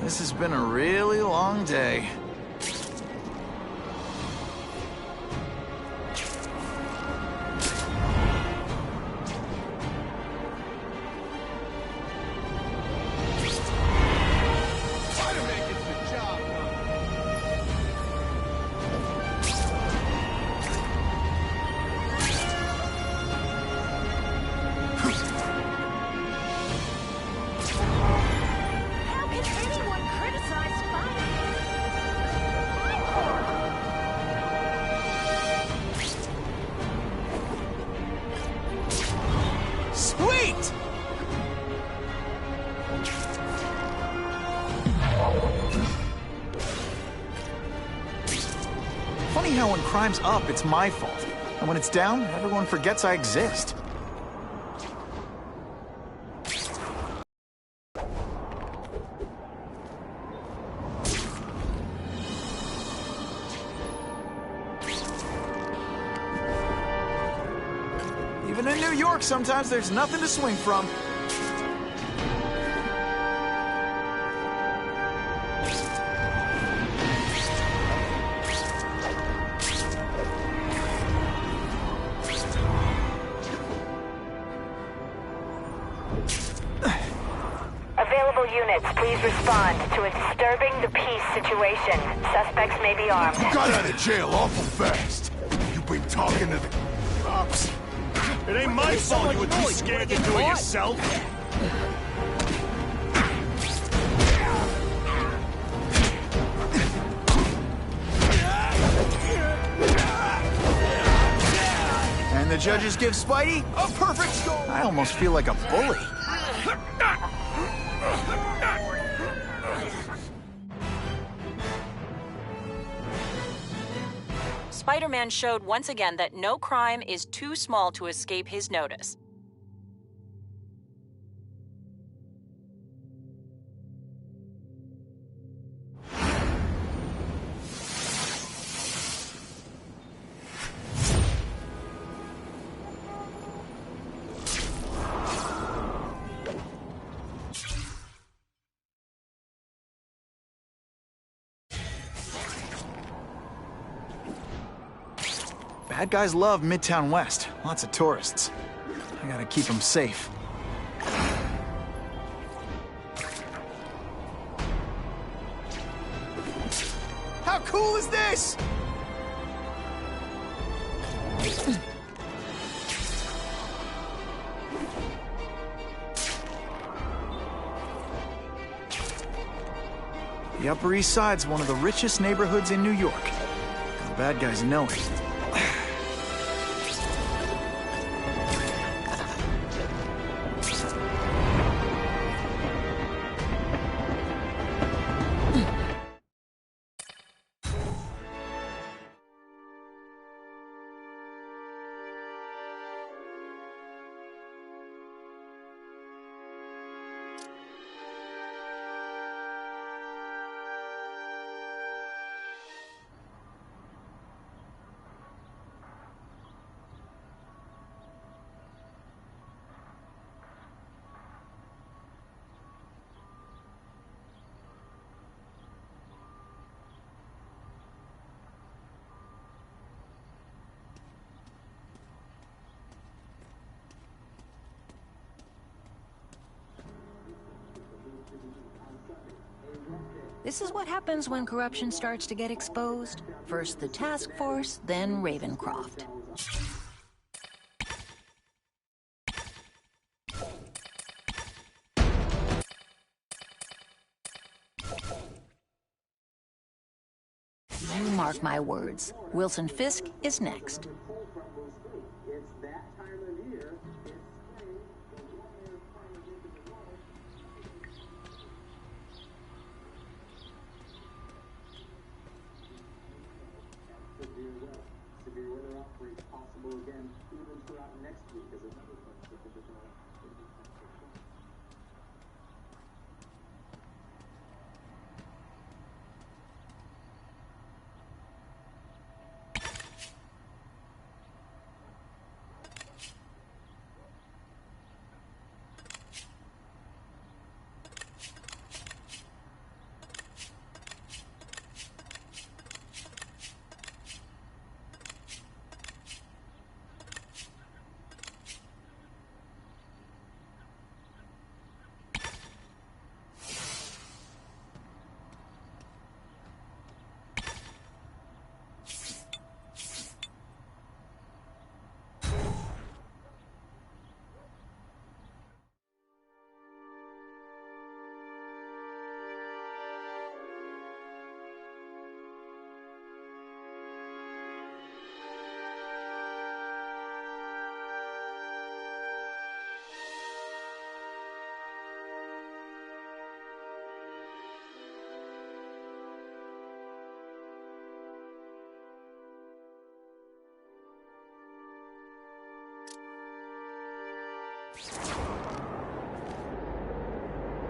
This has been a really long day. Funny how when crime's up, it's my fault. And when it's down, everyone forgets I exist. Even in New York, sometimes there's nothing to swing from. Available units, please respond to a disturbing the peace situation. Suspects may be armed. You got out of jail awful fast. You've been talking to the cops. It ain't my fault you were too scared to do it yourself. And the judges give Spidey a perfect score. I almost feel like a bully. Spider-Man showed once again that no crime is too small to escape his notice. Bad guys love Midtown West. Lots of tourists. I gotta keep them safe. How cool is this? The Upper East Side's one of the richest neighborhoods in New York. The bad guys know it. This is what happens when corruption starts to get exposed. First the task force, then Ravencroft. You mark my words. Wilson Fisk is next.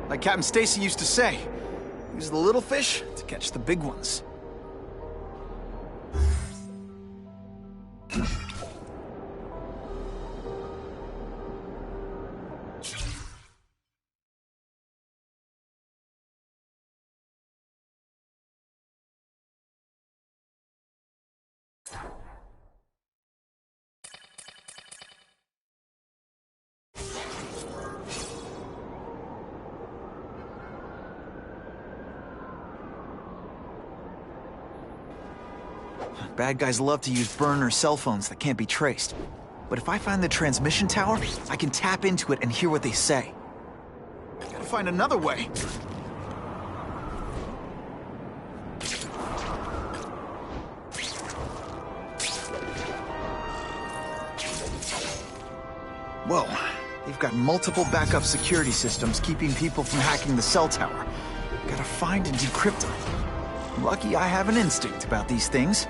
Like Captain Stacy used to say, use the little fish to catch the big ones. Bad guys love to use burner cell phones that can't be traced. But if I find the transmission tower, I can tap into it and hear what they say. Gotta find another way. Whoa, they've got multiple backup security systems keeping people from hacking the cell tower. Gotta find and decrypt them. Lucky I have an instinct about these things.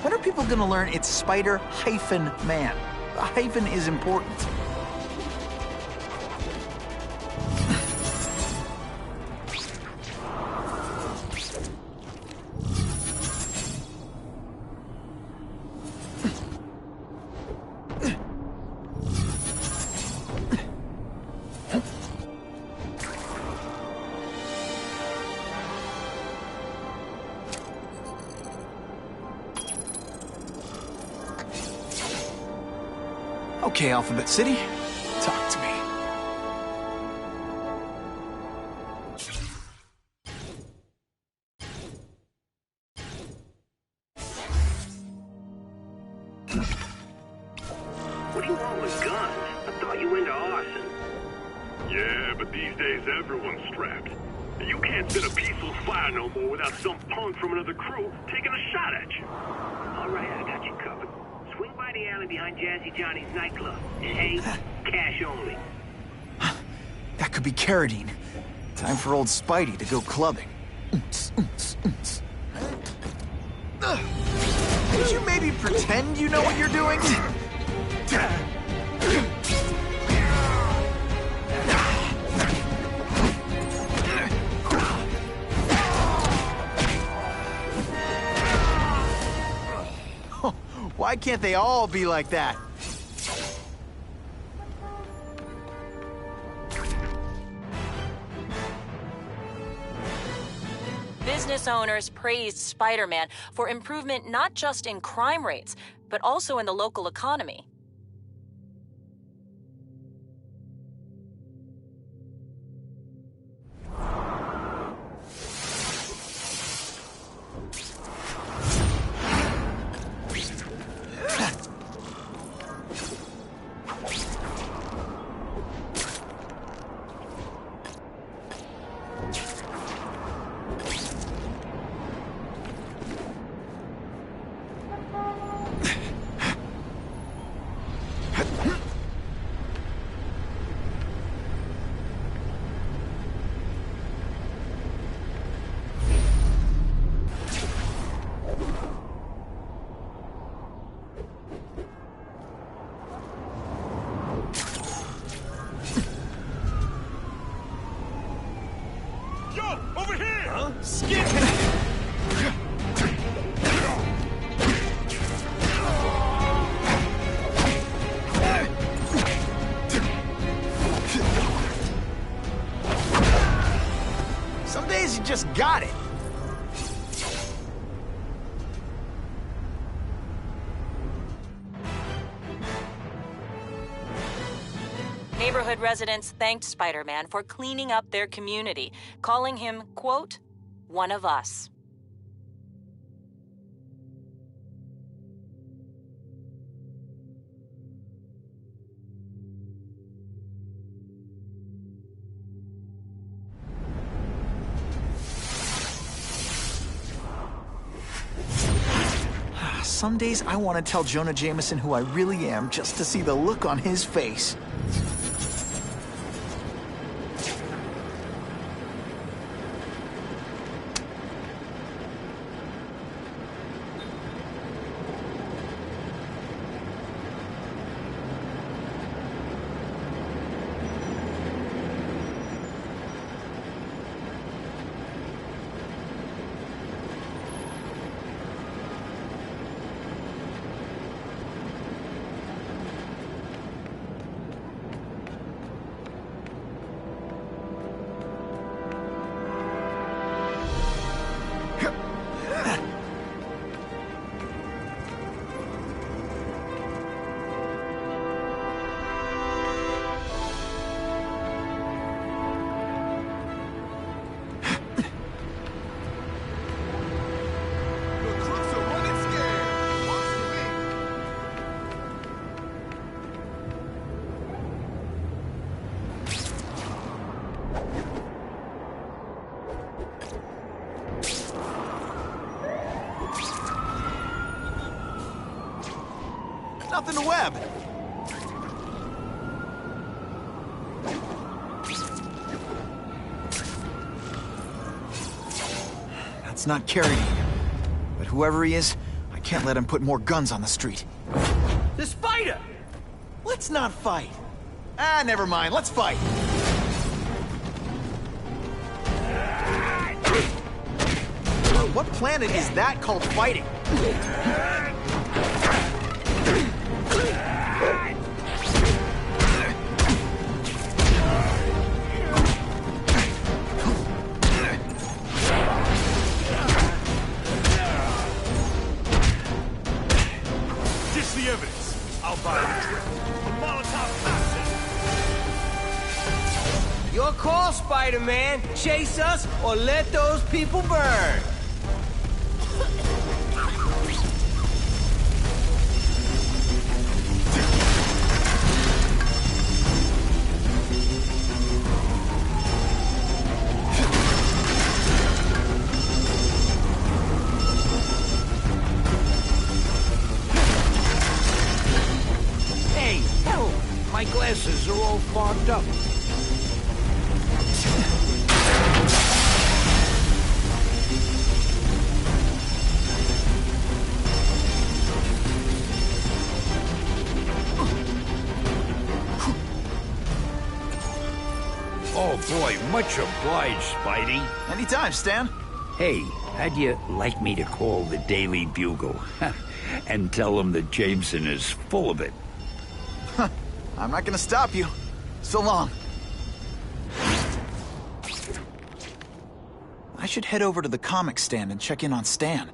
When are people gonna learn it's Spider-Man? The hyphen is important. Okay, Alphabet City, talk to me. What do you want with guns? I thought you were into arson. Yeah, but these days everyone's strapped. And you can't set a peaceful fire no more without some punk from another crew taking a shot at you. All right, I got you covered. Swing by the alley behind Jazzy Johnny's nightclub. Hey, cash only. That could be Carradine. Time for old Spidey to go clubbing. Could you maybe pretend you know what you're doing? Why can't they all be like that? Business owners praised Spider-Man for improvement not just in crime rates, but also in the local economy. Yo, over here! Huh? Skip! Some days you just got it. Neighborhood residents thanked Spider-Man for cleaning up their community, calling him, quote, one of us. some days I want to tell Jonah Jameson who I really am just to see the look on his face. Nothing to web. That's not Carradine. But whoever he is, I can't let him put more guns on the street. The spider! Let's not fight. Ah, never mind. Let's fight. What planet is that called fighting? Ditch the evidence. I'll buy the trip. A Molotov cocktail. Your call, Spider-Man. Chase us or let those people burn. Hey, help! My glasses are all fogged up. Oh boy, much obliged, Spidey. Anytime, Stan. Hey, how'd you like me to call the Daily Bugle and tell them that Jameson is full of it? I'm not gonna stop you. So long. I should head over to the comic stand and check in on Stan.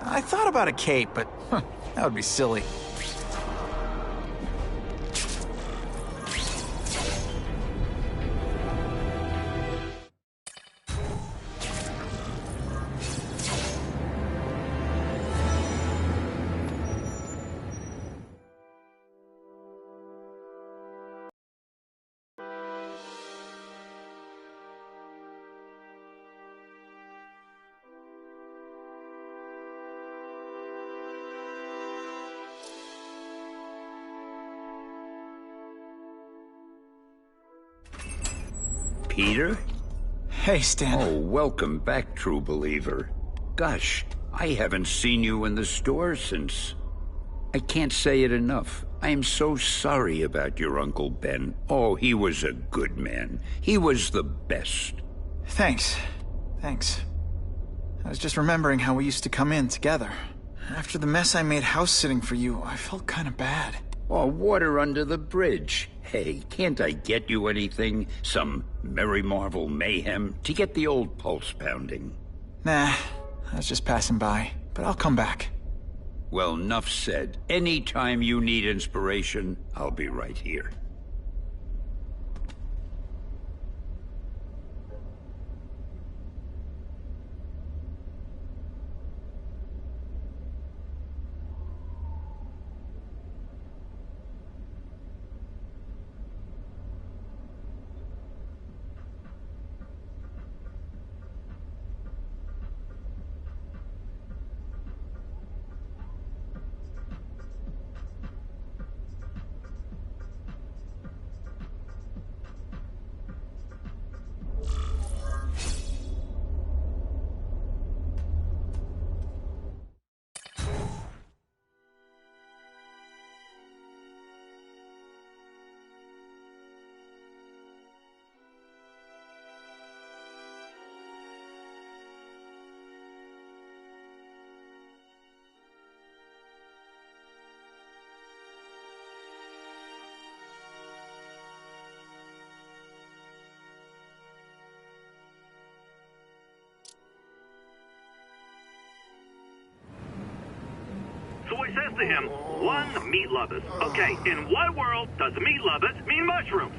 I thought about a cape, but that would be silly. Peter? Hey, Stan. Oh, welcome back, true believer. Gosh, I haven't seen you in the store since... I can't say it enough. I am so sorry about your Uncle Ben. Oh, he was a good man. He was the best. Thanks. Thanks. I was just remembering how we used to come in together. After the mess I made house-sitting for you, I felt kind of bad. Oh, water under the bridge. Hey, can't I get you anything? Some Merry Marvel mayhem to get the old pulse pounding? Nah, I was just passing by, but I'll come back. Well, enough said. Anytime you need inspiration, I'll be right here. So he says to him, one, meat lovers. Okay, in what world does meat lovers mean mushrooms?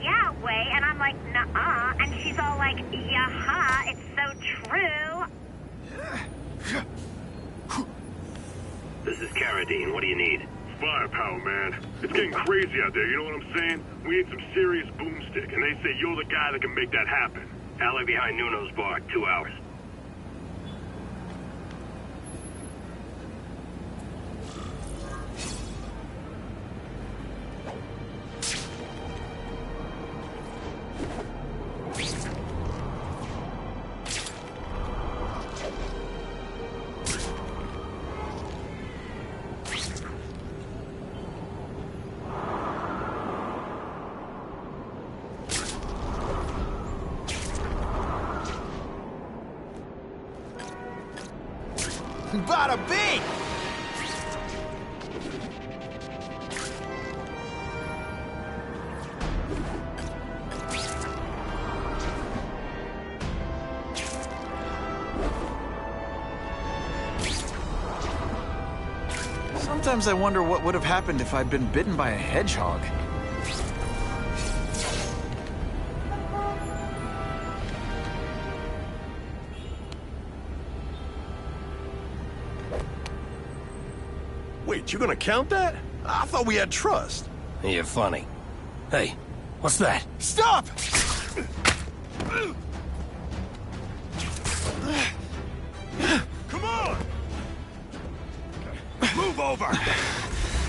Yeah, way, and I'm like, nuh-uh, and she's all like, yaha, it's so true. This is Carradine. What do you need? Firepower, man. It's getting crazy out there, you know what I'm saying? We need some serious boomstick, and they say you're the guy that can make that happen. Alley behind Nuno's bar, 2 hours. Bada bing! Sometimes I wonder what would have happened if I'd been bitten by a hedgehog. Wait, you gonna count that? I thought we had trust. You're funny. Hey, what's that? Stop! Come on! Move over!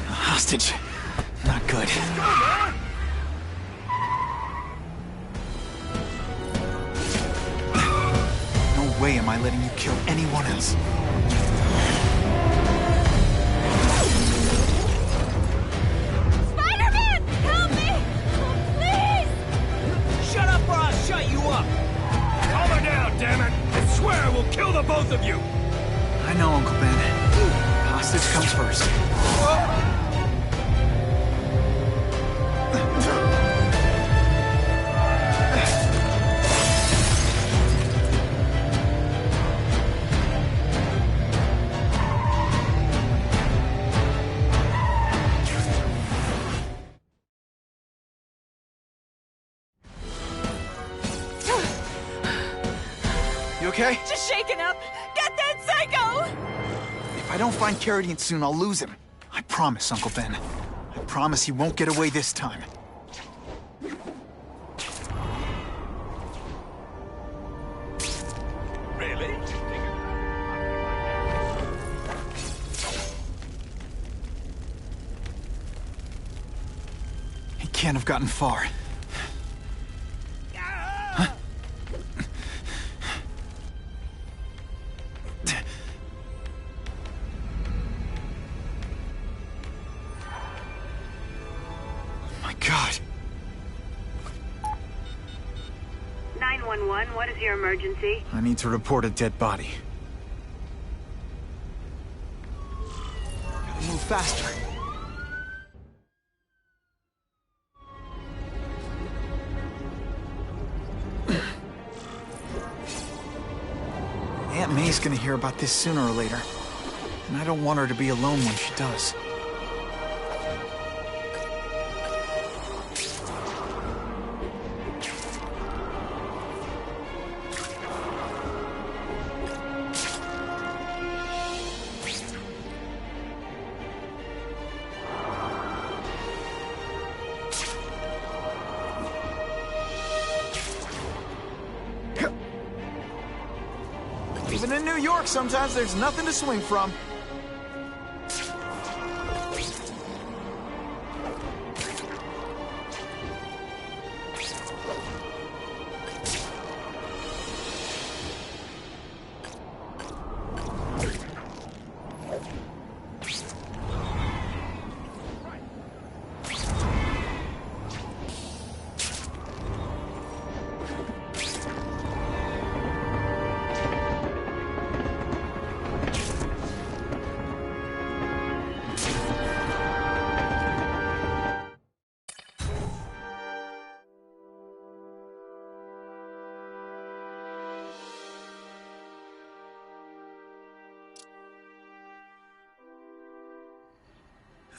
Hostage. Not good. Go, man! No way am I letting you kill anyone else. Shut up or I'll shut you up! Calm her down, damn it! I swear I will kill the both of you! I know, Uncle Ben. Hostage comes first. You okay? Just shaken up. Get that psycho! If I don't find Carradine soon, I'll lose him. I promise, Uncle Ben. I promise he won't get away this time. Really? He can't have gotten far. God. 911, what is your emergency? I need to report a dead body. Gotta move faster. Aunt May's gonna hear about this sooner or later. And I don't want her to be alone when she does. Even in New York, sometimes there's nothing to swing from.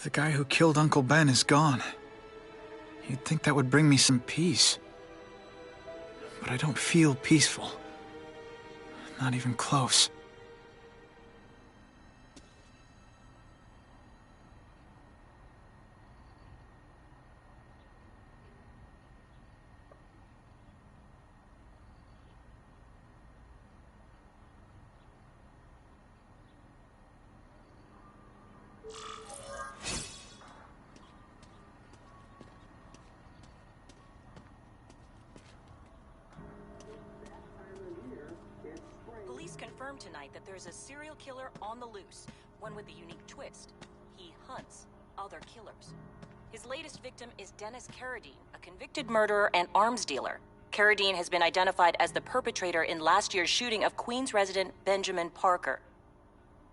The guy who killed Uncle Ben is gone. You'd think that would bring me some peace. But I don't feel peaceful. Not even close. Police confirmed tonight that there's a serial killer on the loose, one with a unique twist. He hunts other killers. His latest victim is Dennis Carradine, a convicted murderer and arms dealer. Carradine has been identified as the perpetrator in last year's shooting of Queens resident Benjamin Parker.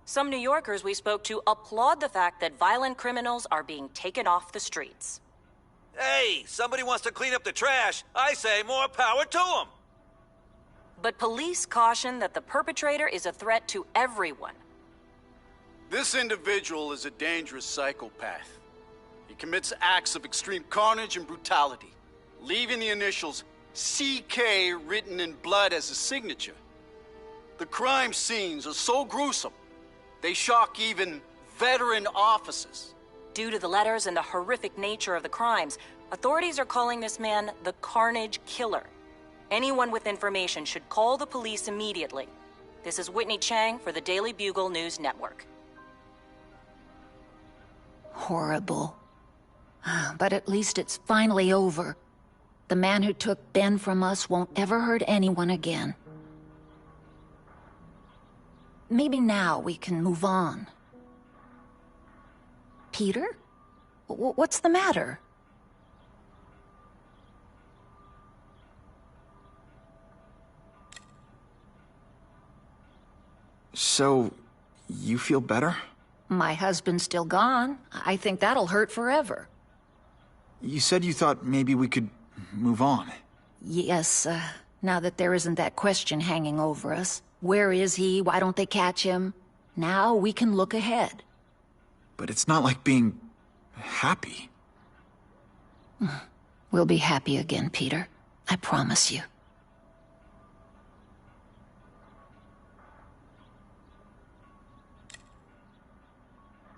Some New Yorkers we spoke to applaud the fact that violent criminals are being taken off the streets. Hey, somebody wants to clean up the trash. I say more power to them. But police caution that the perpetrator is a threat to everyone. This individual is a dangerous psychopath. He commits acts of extreme carnage and brutality, leaving the initials CK written in blood as a signature. The crime scenes are so gruesome, they shock even veteran officers. Due to the letters and the horrific nature of the crimes, authorities are calling this man the Carnage Killer. Anyone with information should call the police immediately. This is Whitney Chang for the Daily Bugle News Network. Horrible. But at least it's finally over. The man who took Ben from us won't ever hurt anyone again. Maybe now we can move on. Peter? What's the matter? So, you feel better? My husband's still gone. I think that'll hurt forever. You said you thought maybe we could move on. Yes, now that there isn't that question hanging over us. Where is he? Why don't they catch him? Now we can look ahead. But it's not like being happy. We'll be happy again, Peter. I promise you.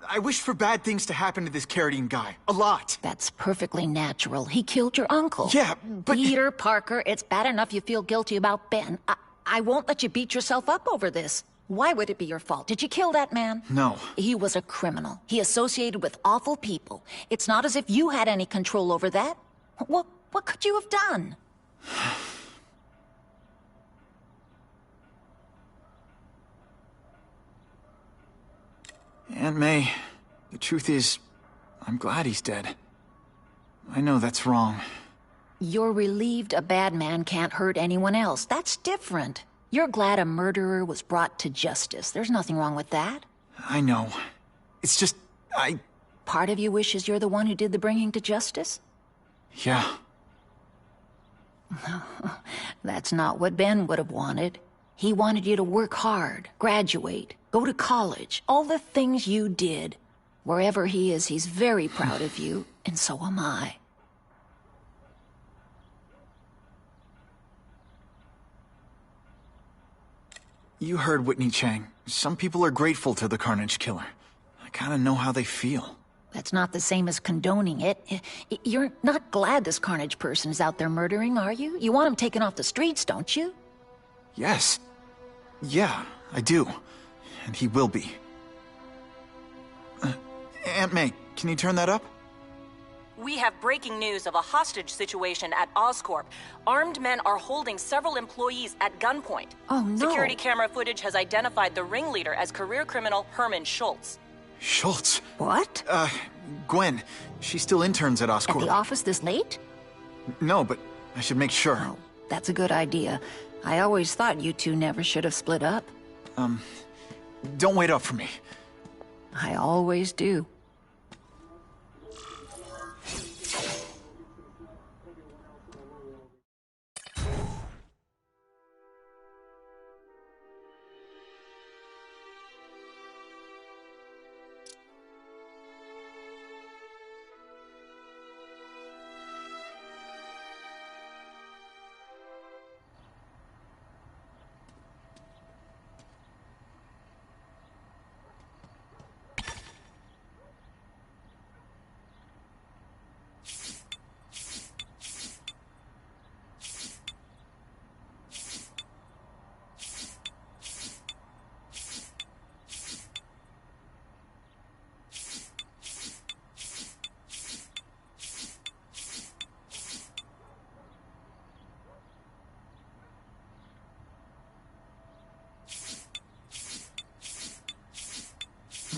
I wish for bad things to happen to this Carradine guy. A lot. That's perfectly natural. He killed your uncle. Yeah, but... Peter Parker, it's bad enough you feel guilty about Ben. I won't let you beat yourself up over this. Why would it be your fault? Did you kill that man? No. He was a criminal. He associated with awful people. It's not as if you had any control over that. What could you have done? Aunt May, the truth is, I'm glad he's dead. I know that's wrong. You're relieved a bad man can't hurt anyone else. That's different. You're glad a murderer was brought to justice. There's nothing wrong with that. I know. It's just, Part of you wishes you're the one who did the bringing to justice? Yeah. That's not what Ben would have wanted. He wanted you to work hard, graduate, go to college, all the things you did. Wherever he is, he's very proud of you, and so am I. You heard Whitney Chang. Some people are grateful to the Carnage Killer. I kinda know how they feel. That's not the same as condoning it. You're not glad this Carnage person is out there murdering, are you? You want him taken off the streets, don't you? Yes. Yeah, I do. And he will be. Aunt May, can you turn that up? We have breaking news of a hostage situation at Oscorp. Armed men are holding several employees at gunpoint. Oh, no. Security camera footage has identified the ringleader as career criminal Herman Schultz. Schultz? What? Gwen. She still interns at Oscorp. At the office this late? No, but I should make sure. Oh, that's a good idea. I always thought you two never should have split up. Don't wait up for me. I always do.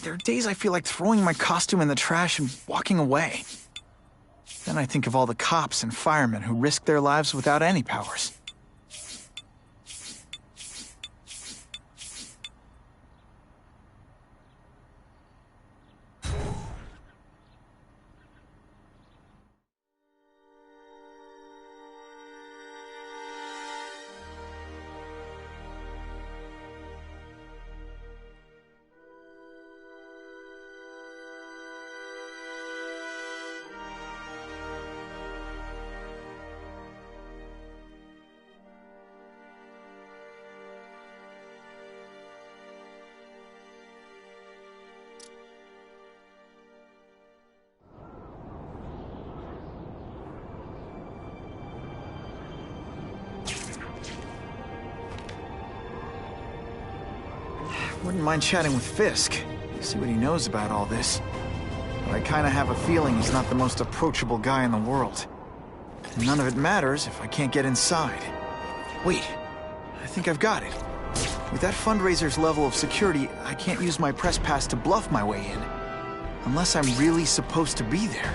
There are days I feel like throwing my costume in the trash and walking away. Then I think of all the cops and firemen who risk their lives without any powers. Wouldn't mind chatting with Fisk, see what he knows about all this. But I kinda have a feeling he's not the most approachable guy in the world. And none of it matters if I can't get inside. Wait, I think I've got it. With that fundraiser's level of security, I can't use my press pass to bluff my way in. Unless I'm really supposed to be there.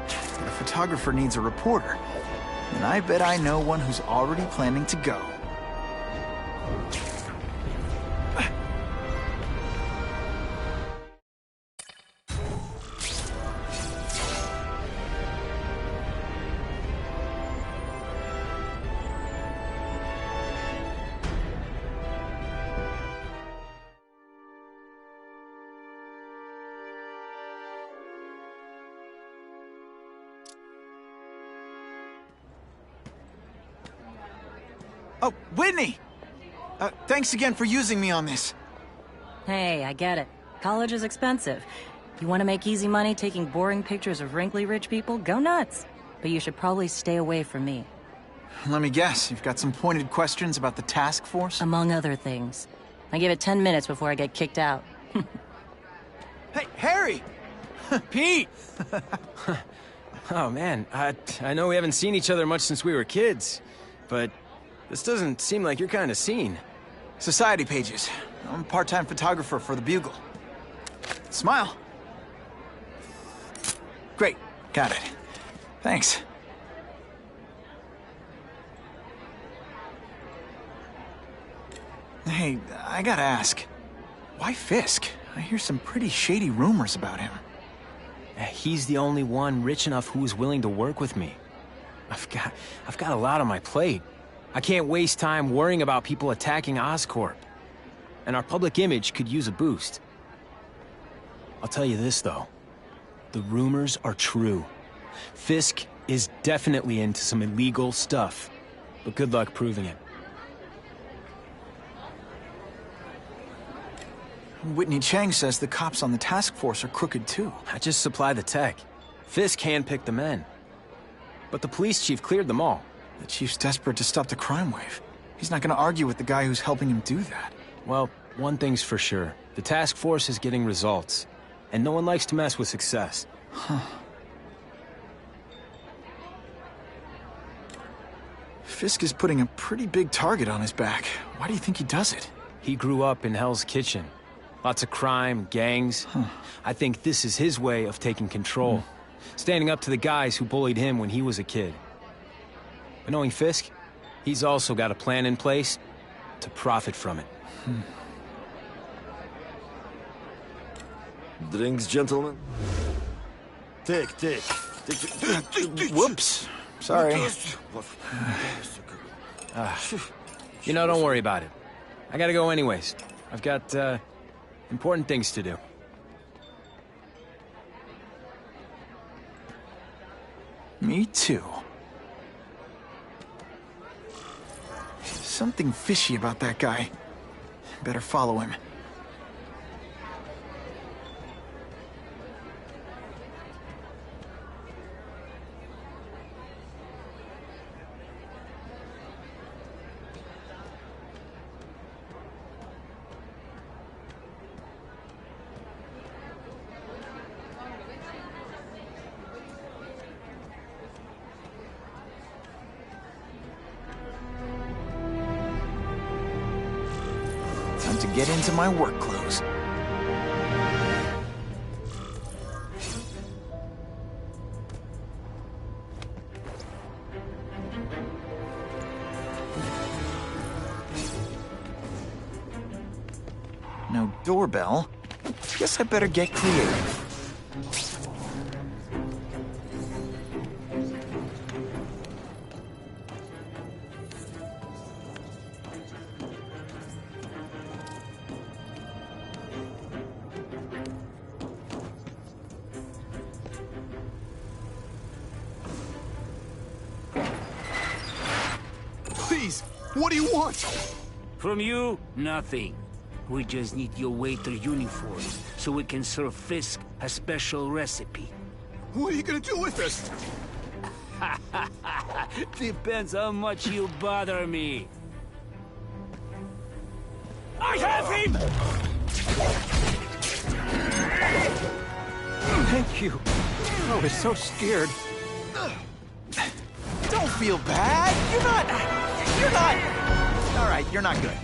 But a photographer needs a reporter. And I bet I know one who's already planning to go. Oh, Whitney! Thanks again for using me on this. Hey, I get it. College is expensive. You want to make easy money taking boring pictures of wrinkly rich people? Go nuts. But you should probably stay away from me. Let me guess, you've got some pointed questions about the task force? Among other things. I give it 10 minutes before I get kicked out. Hey, Harry! Pete! Oh, man, I know we haven't seen each other much since we were kids, but this doesn't seem like your kind of scene. Society pages. I'm a part-time photographer for the Bugle. Smile. Great, got it. Thanks. Hey, I gotta ask. Why Fisk? I hear some pretty shady rumors about him. He's the only one rich enough who is willing to work with me. I've got a lot on my plate. I can't waste time worrying about people attacking Oscorp. And our public image could use a boost. I'll tell you this, though. The rumors are true. Fisk is definitely into some illegal stuff. But good luck proving it. Whitney Chang says the cops on the task force are crooked too. I just supply the tech. Fisk handpicked the men. But the police chief cleared them all. The chief's desperate to stop the crime wave. He's not gonna argue with the guy who's helping him do that. Well, one thing's for sure. The task force is getting results. And no one likes to mess with success. Huh. Fisk is putting a pretty big target on his back. Why do you think he does it? He grew up in Hell's Kitchen. Lots of crime, gangs. I think this is his way of taking control. Standing up to the guys who bullied him when he was a kid. But knowing Fisk, he's also got a plan in place to profit from it. Drinks, gentlemen? Take. Whoops. Sorry. You know, don't worry about it. I gotta go anyways. I've got, important things to do. Me too. Something fishy about that guy. Better follow him. Time to get into my work clothes. No doorbell. Guess I better get creative. Please, what do you want? From you, nothing. We just need your waiter uniform so we can serve Fisk a special recipe. What are you gonna do with us? Depends how much you bother me. I have him! Thank you. I was so scared. Don't feel bad. You're not... All right, you're not good.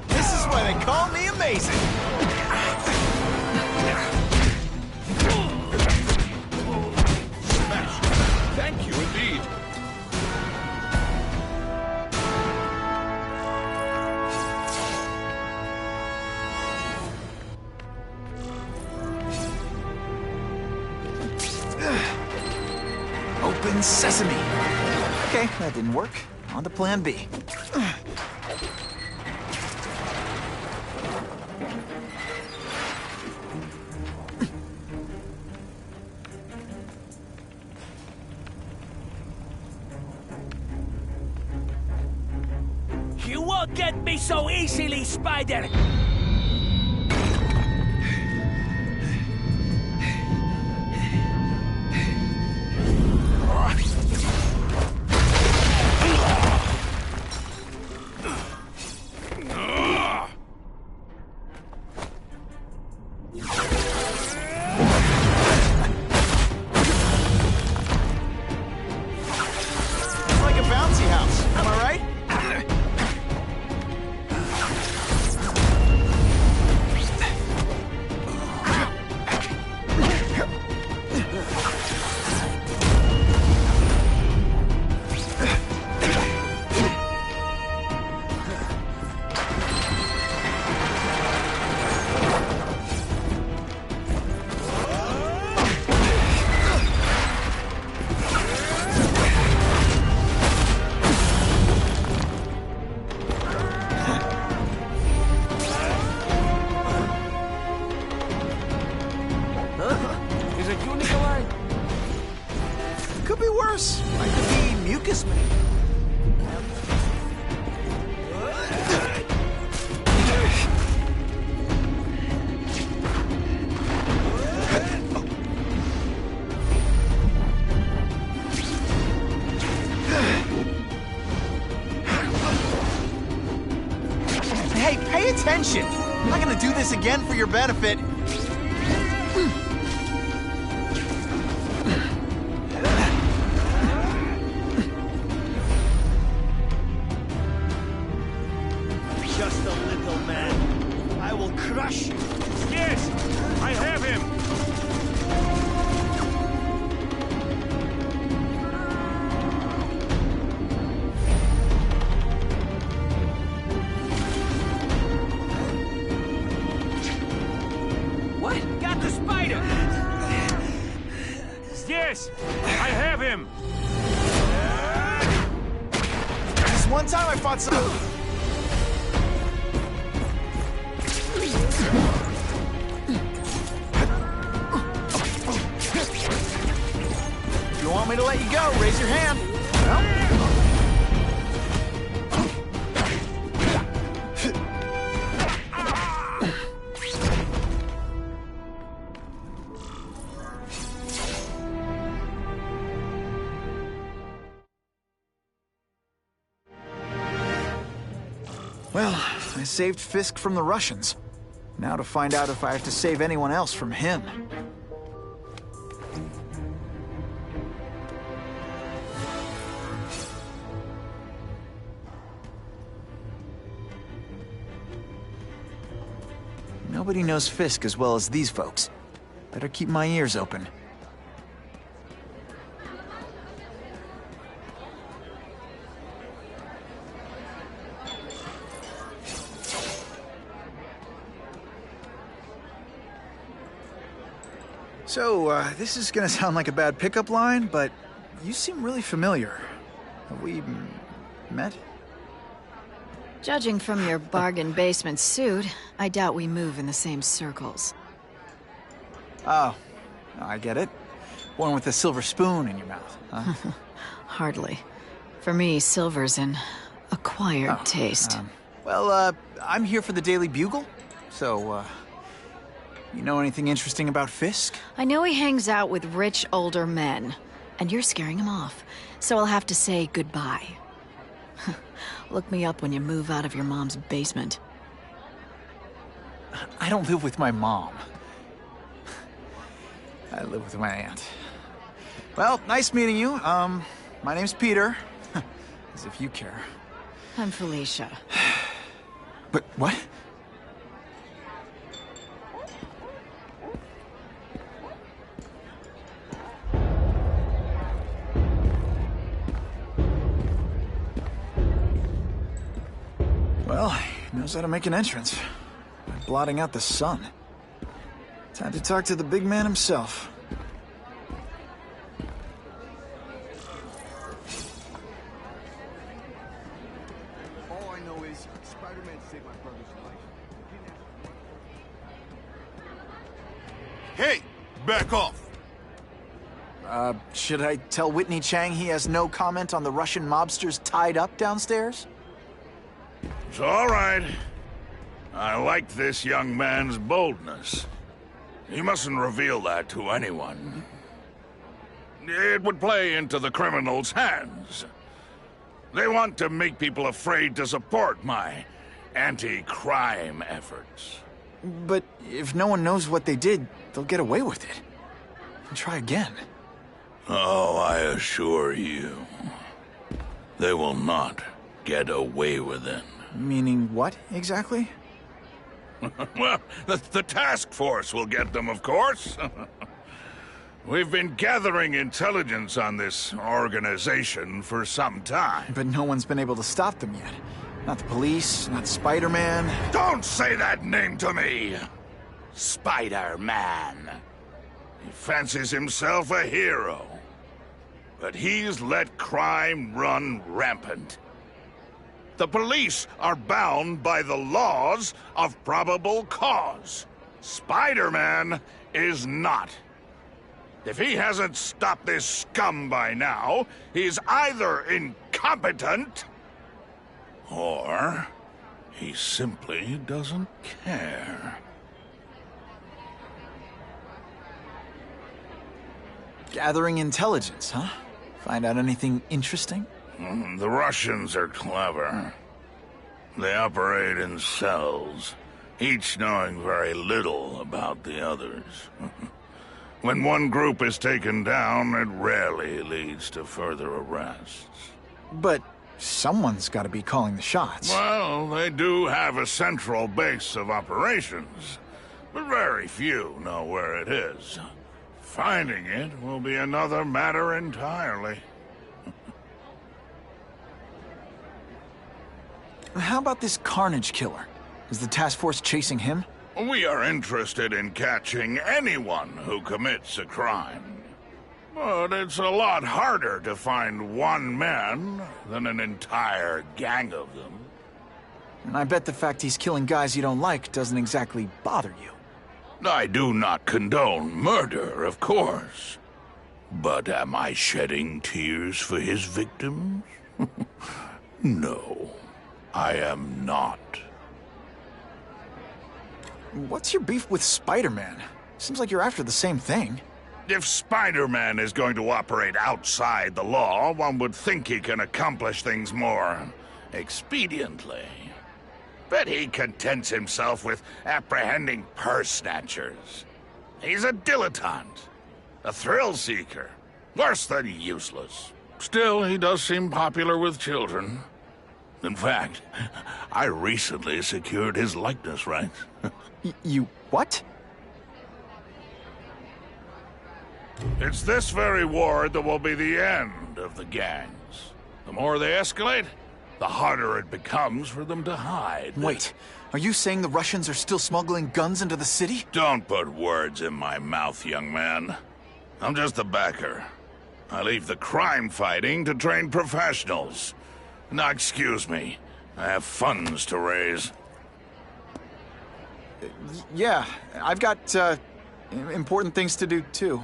This is why they call me amazing. Thank you indeed. Open sesame. Okay, that didn't work. On to plan B. You won't get me so easily, Spider! Like a bouncy house, am I right? course. I could be mucus man. Hey, pay attention! I'm not gonna do this again for your benefit. Just a little man. I will crush you. Yes! I have him! What? Got the spider! Yes! I have him! This one time I fought some... If you want me to let you go, raise your hand. Well, I saved Fisk from the Russians. Now to find out if I have to save anyone else from him. Nobody knows Fisk as well as these folks. Better keep my ears open. So, this is gonna sound like a bad pickup line, but you seem really familiar. Have we met? Judging from your bargain basement suit, I doubt we move in the same circles. Oh, I get it. One with a silver spoon in your mouth, huh? Hardly. For me, silver's an acquired taste. Well, I'm here for the Daily Bugle, so, you know anything interesting about Fisk? I know he hangs out with rich older men, and you're scaring him off, so I'll have to say goodbye. Look me up when you move out of your mom's basement. I don't live with my mom. I live with my aunt. Well, nice meeting you. My name's Peter. As if you care. I'm Felicia. But what? Well, he knows how to make an entrance. By blotting out the sun. Time to talk to the big man himself. All I know is Spider-Man saved my brother's life. Hey! Back off! Should I tell Whitney Chang he has no comment on the Russian mobsters tied up downstairs? It's all right. I like this young man's boldness. He mustn't reveal that to anyone. It would play into the criminals' hands. They want to make people afraid to support my anti-crime efforts. But if no one knows what they did, they'll get away with it. And try again. Oh, I assure you, they will not get away with it. Meaning what, exactly? Well, the task force will get them, of course. We've been gathering intelligence on this organization for some time. But no one's been able to stop them yet. Not the police, not Spider-Man. Don't say that name to me! Spider-Man. He fancies himself a hero. But he's let crime run rampant. The police are bound by the laws of probable cause. Spider-Man is not. If he hasn't stopped this scum by now, he's either incompetent, or he simply doesn't care. Gathering intelligence, huh? Find out anything interesting? The Russians are clever. They operate in cells, each knowing very little about the others. When one group is taken down, it rarely leads to further arrests. But someone's got to be calling the shots. Well, they do have a central base of operations, but very few know where it is. Finding it will be another matter entirely. How about this Carnage killer? Is the task force chasing him? We are interested in catching anyone who commits a crime. But it's a lot harder to find one man than an entire gang of them. And I bet the fact he's killing guys you don't like doesn't exactly bother you. I do not condone murder, of course. But am I shedding tears for his victims? No, I am not. What's your beef with Spider-Man? Seems like you're after the same thing. If Spider-Man is going to operate outside the law, one would think he can accomplish things more expediently. But he contents himself with apprehending purse snatchers. He's a dilettante, a thrill seeker, worse than useless. Still, he does seem popular with children. In fact, I recently secured his likeness rights. You what? It's this very ward that will be the end of the gangs. The more they escalate, the harder it becomes for them to hide. Wait, are you saying the Russians are still smuggling guns into the city? Don't put words in my mouth, young man. I'm just a backer. I leave the crime fighting to trained professionals. Now, excuse me. I have funds to raise. Yeah, I've got, important things to do, too.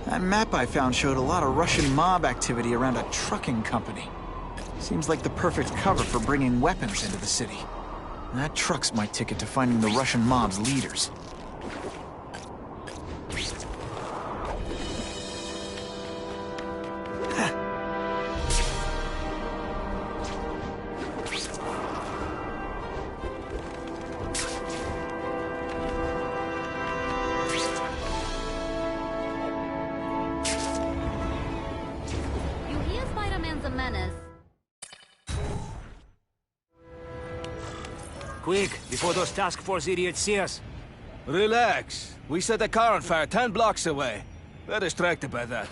That map I found showed a lot of Russian mob activity around a trucking company. Seems like the perfect cover for bringing weapons into the city. That truck's my ticket to finding the Russian mob's leaders. Quick, before those task force idiots see us. Relax. We set a car on fire 10 blocks away. They're distracted by that.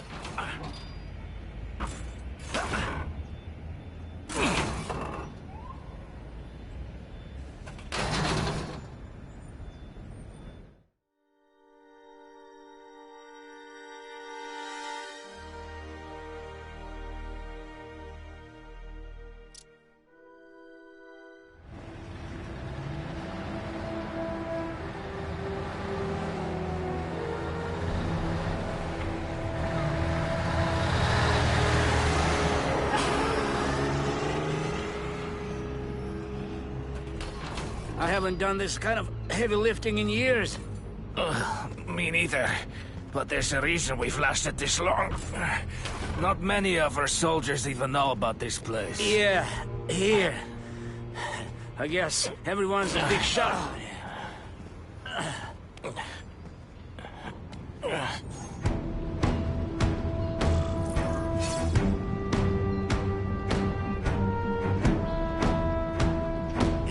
I haven't done this kind of heavy lifting in years. Me neither. But there's a reason we've lasted this long. Not many of our soldiers even know about this place. Yeah, here. I guess everyone's a big shot.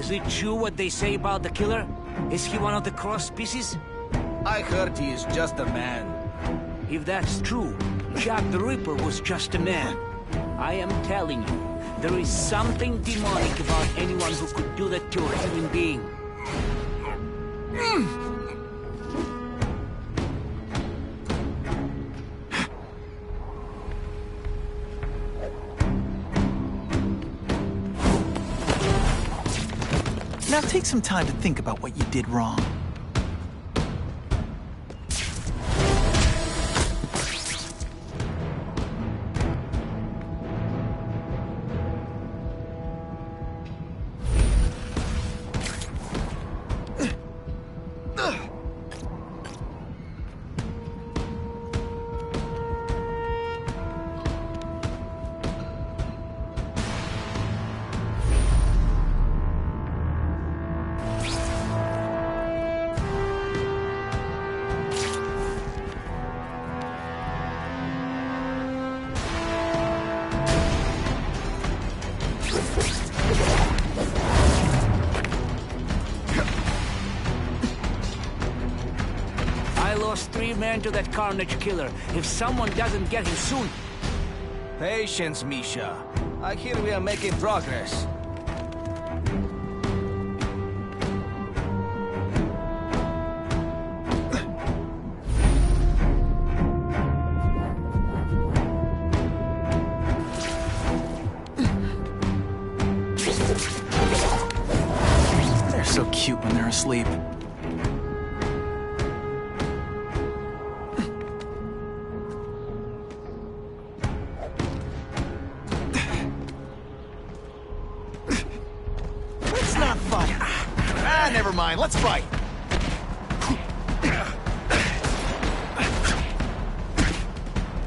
Is it true what they say about the killer? Is he one of the cross species? I heard he is just a man. If that's true, Jack the Ripper was just a man. I am telling you, there is something demonic about anyone who could do that to a human being. Now take some time to think about what you did wrong. Lost 3 men to that Carnage killer. If someone doesn't get him soon... Patience, Misha. I hear we are making progress. They're so cute when they're asleep. Never mind, let's fight!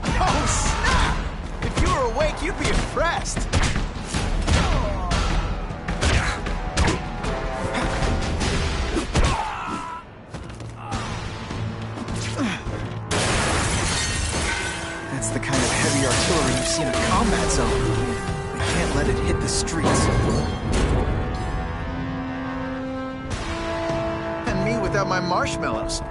Oh, snap! If you were awake, you'd be impressed! That's the kind of heavy artillery you see in a combat zone. We can't let it hit the streets. Without my marshmallows.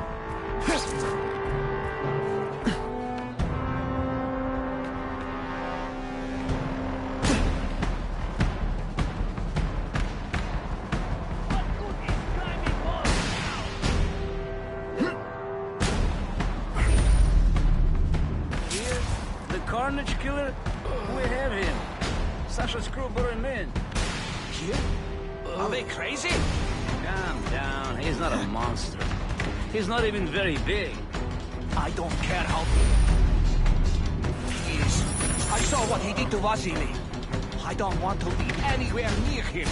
Here, the Carnage killer? We have him. Such a screwball man. Here? Are they crazy? Calm down. He's not a monster. He's not even very big. I don't care how he is. I saw what he did to Vasily. I don't want to be anywhere near him.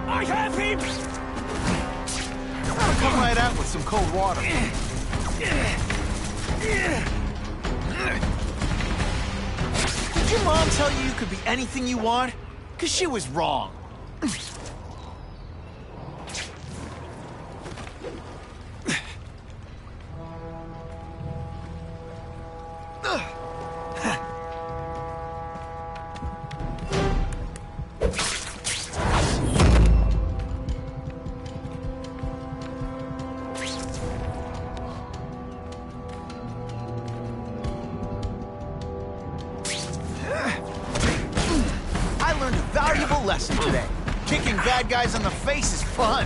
I have him! I'll come right out with some cold water. Did your mom tell you you could be anything you want? 'Cause she was wrong. Valuable lesson today. Kicking bad guys in the face is fun.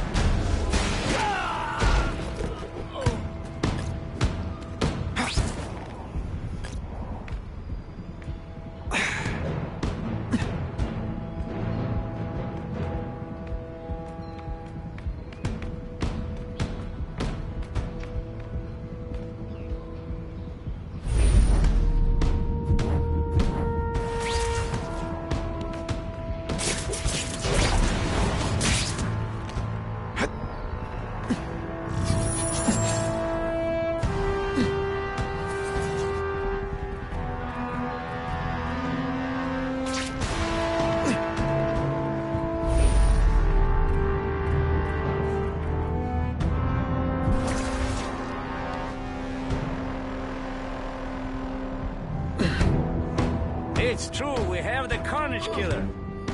It's true, we have the Carnage Killer.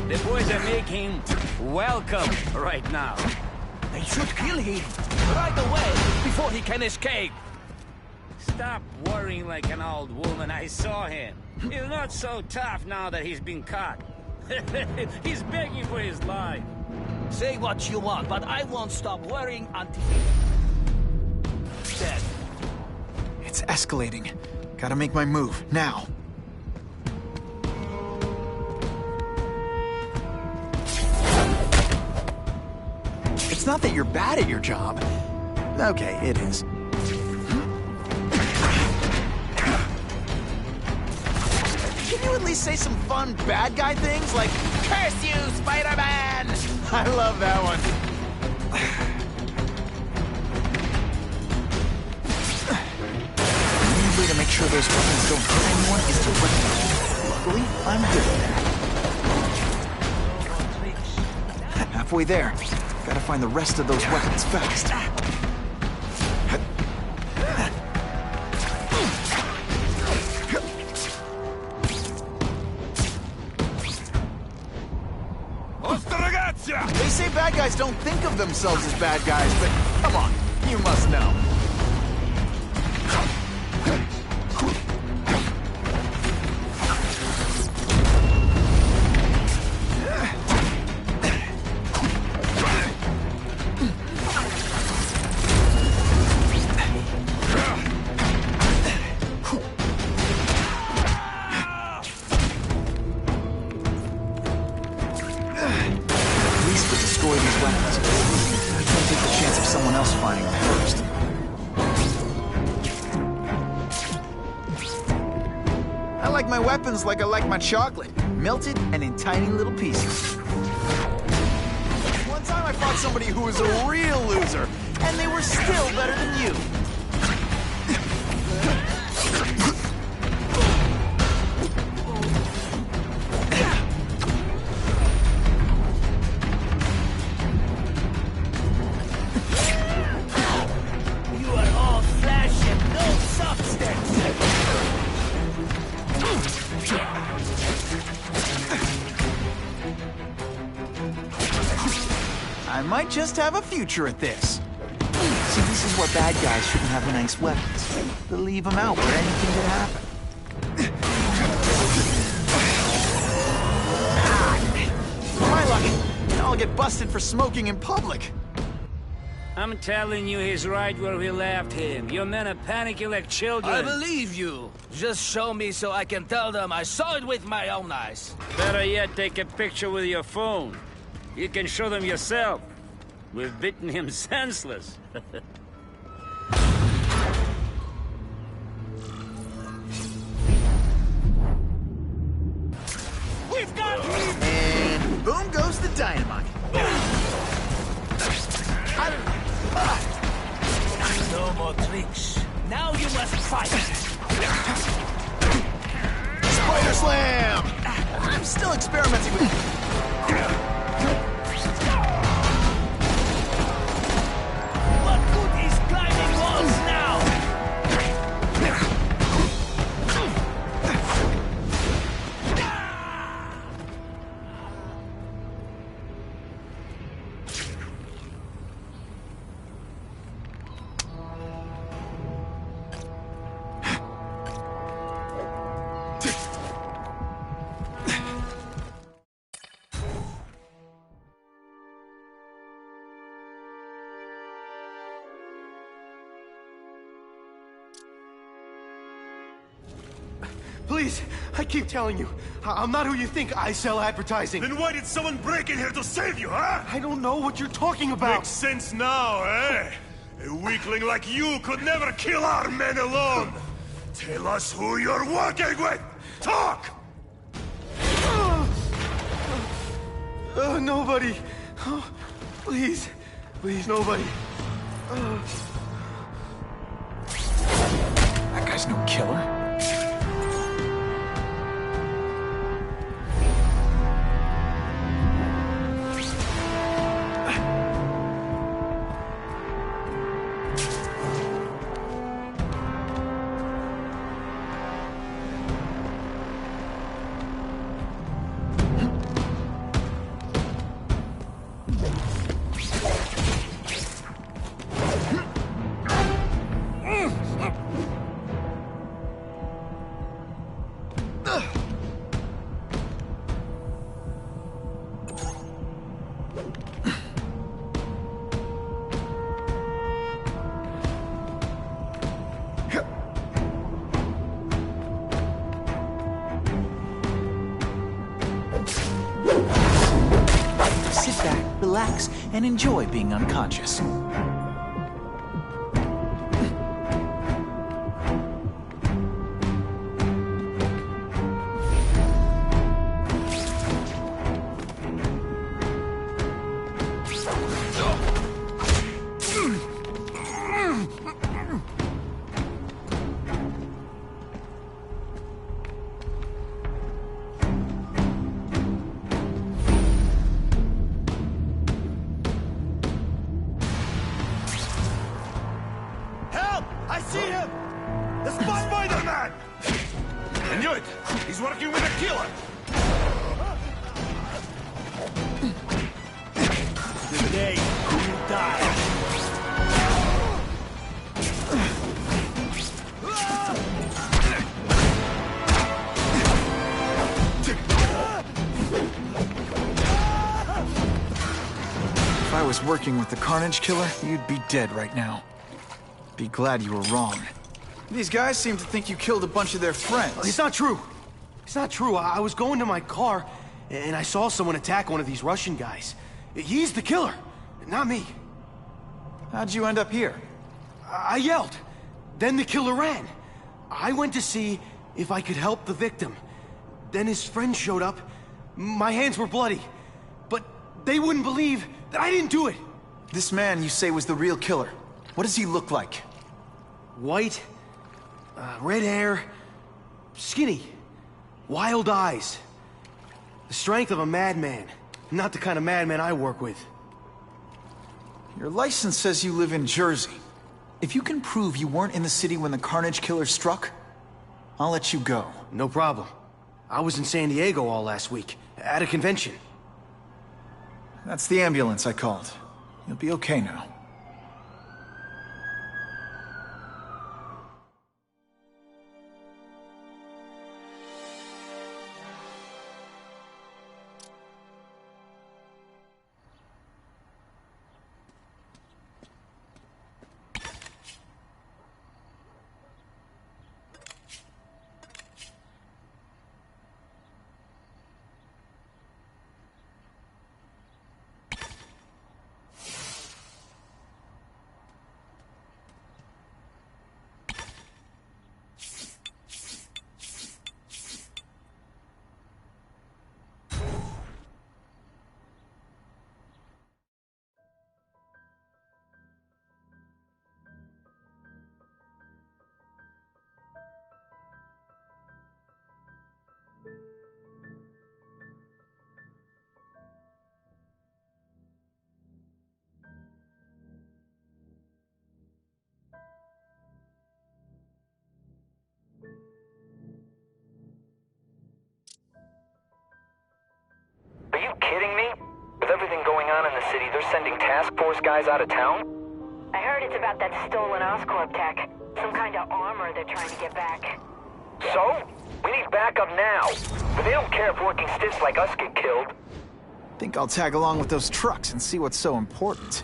The boys are making welcome right now. They should kill him right away before he can escape. Stop worrying like an old woman. I saw him. He's not so tough now that he's been caught. He's begging for his life. Say what you want, but I won't stop worrying until he's dead. It's escalating. Gotta make my move, now. It's not that you're bad at your job. Okay, it is. Can you at least say some fun bad guy things like, "Curse you, Spider-Man"? I love that one. The only way to make sure those weapons don't hurt anyone is to wreck them. Luckily, I'm good at that. Halfway there. Gotta find the rest of those weapons fast. They say bad guys don't think of themselves as bad guys, but come on, you must know. Like I like my chocolate, melted and in tiny little pieces. One time I fought somebody who was a real loser, and they were still better than you. You are all flesh and no substance. I might just have a future at this. See, this is what bad guys shouldn't have nice weapons. They leave them out where anything could happen. My luck, I'll get busted for smoking in public. I'm telling you, he's right where we left him. Your men are panicking like children. I believe you. Just show me so I can tell them I saw it with my own eyes. Better yet, take a picture with your phone. You can show them yourself. We've beaten him senseless. We've got him! And boom goes the dynamite. No more tricks. Now you must fight. Spider Slam! I'm still experimenting with... What good is climbing walls now? Please, I keep telling you, I'm not who you think. I sell advertising. Then why did someone break in here to save you, huh? I don't know what you're talking about. Makes sense now, eh? A weakling like you could never kill our men alone. Tell us who you're working with. Talk! Nobody. Oh, please, nobody. That guy's no killer. relax and enjoy being unconscious. Spider-Man! I knew it! He's working with a killer! Today, you die. If I was working with the Carnage Killer, you'd be dead right now. Be glad you were wrong. These guys seem to think you killed a bunch of their friends. It's not true. It's not true. I was going to my car, and I saw someone attack one of these Russian guys. He's the killer, not me. How'd you end up here? I yelled. Then the killer ran. I went to see if I could help the victim. Then his friends showed up. My hands were bloody. But they wouldn't believe that I didn't do it. This man you say was the real killer. What does he look like? White, red hair, skinny, wild eyes. The strength of a madman. Not the kind of madman I work with. Your license says you live in Jersey. If you can prove you weren't in the city when the Carnage Killer struck, I'll let you go. No problem. I was in San Diego all last week, at a convention. That's the ambulance I called. You'll be okay now. Are you kidding me? With everything going on in the city, they're sending task force guys out of town? I heard it's about that stolen Oscorp tech. Some kind of armor they're trying to get back. So? We need backup now. But they don't care if working stiffs like us get killed. Think I'll tag along with those trucks and see what's so important.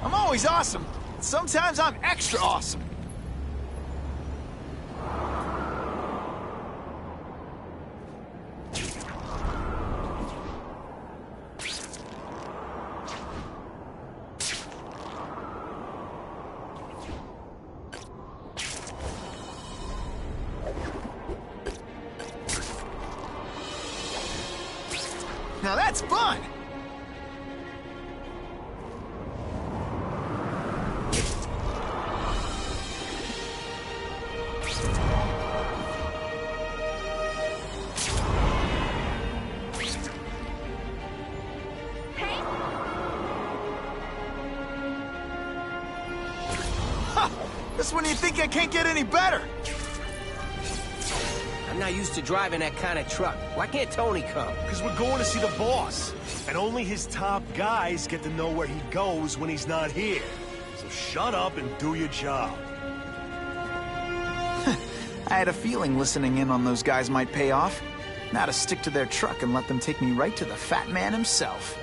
I'm always awesome. Sometimes I'm extra awesome. Now that's fun! Just when you think I can't get any better. I'm not used to driving that kind of truck. Why can't Tony come? Because we're going to see the boss. And only his top guys get to know where he goes when he's not here. So shut up and do your job. I had a feeling listening in on those guys might pay off. Now to stick to their truck and let them take me right to the fat man himself.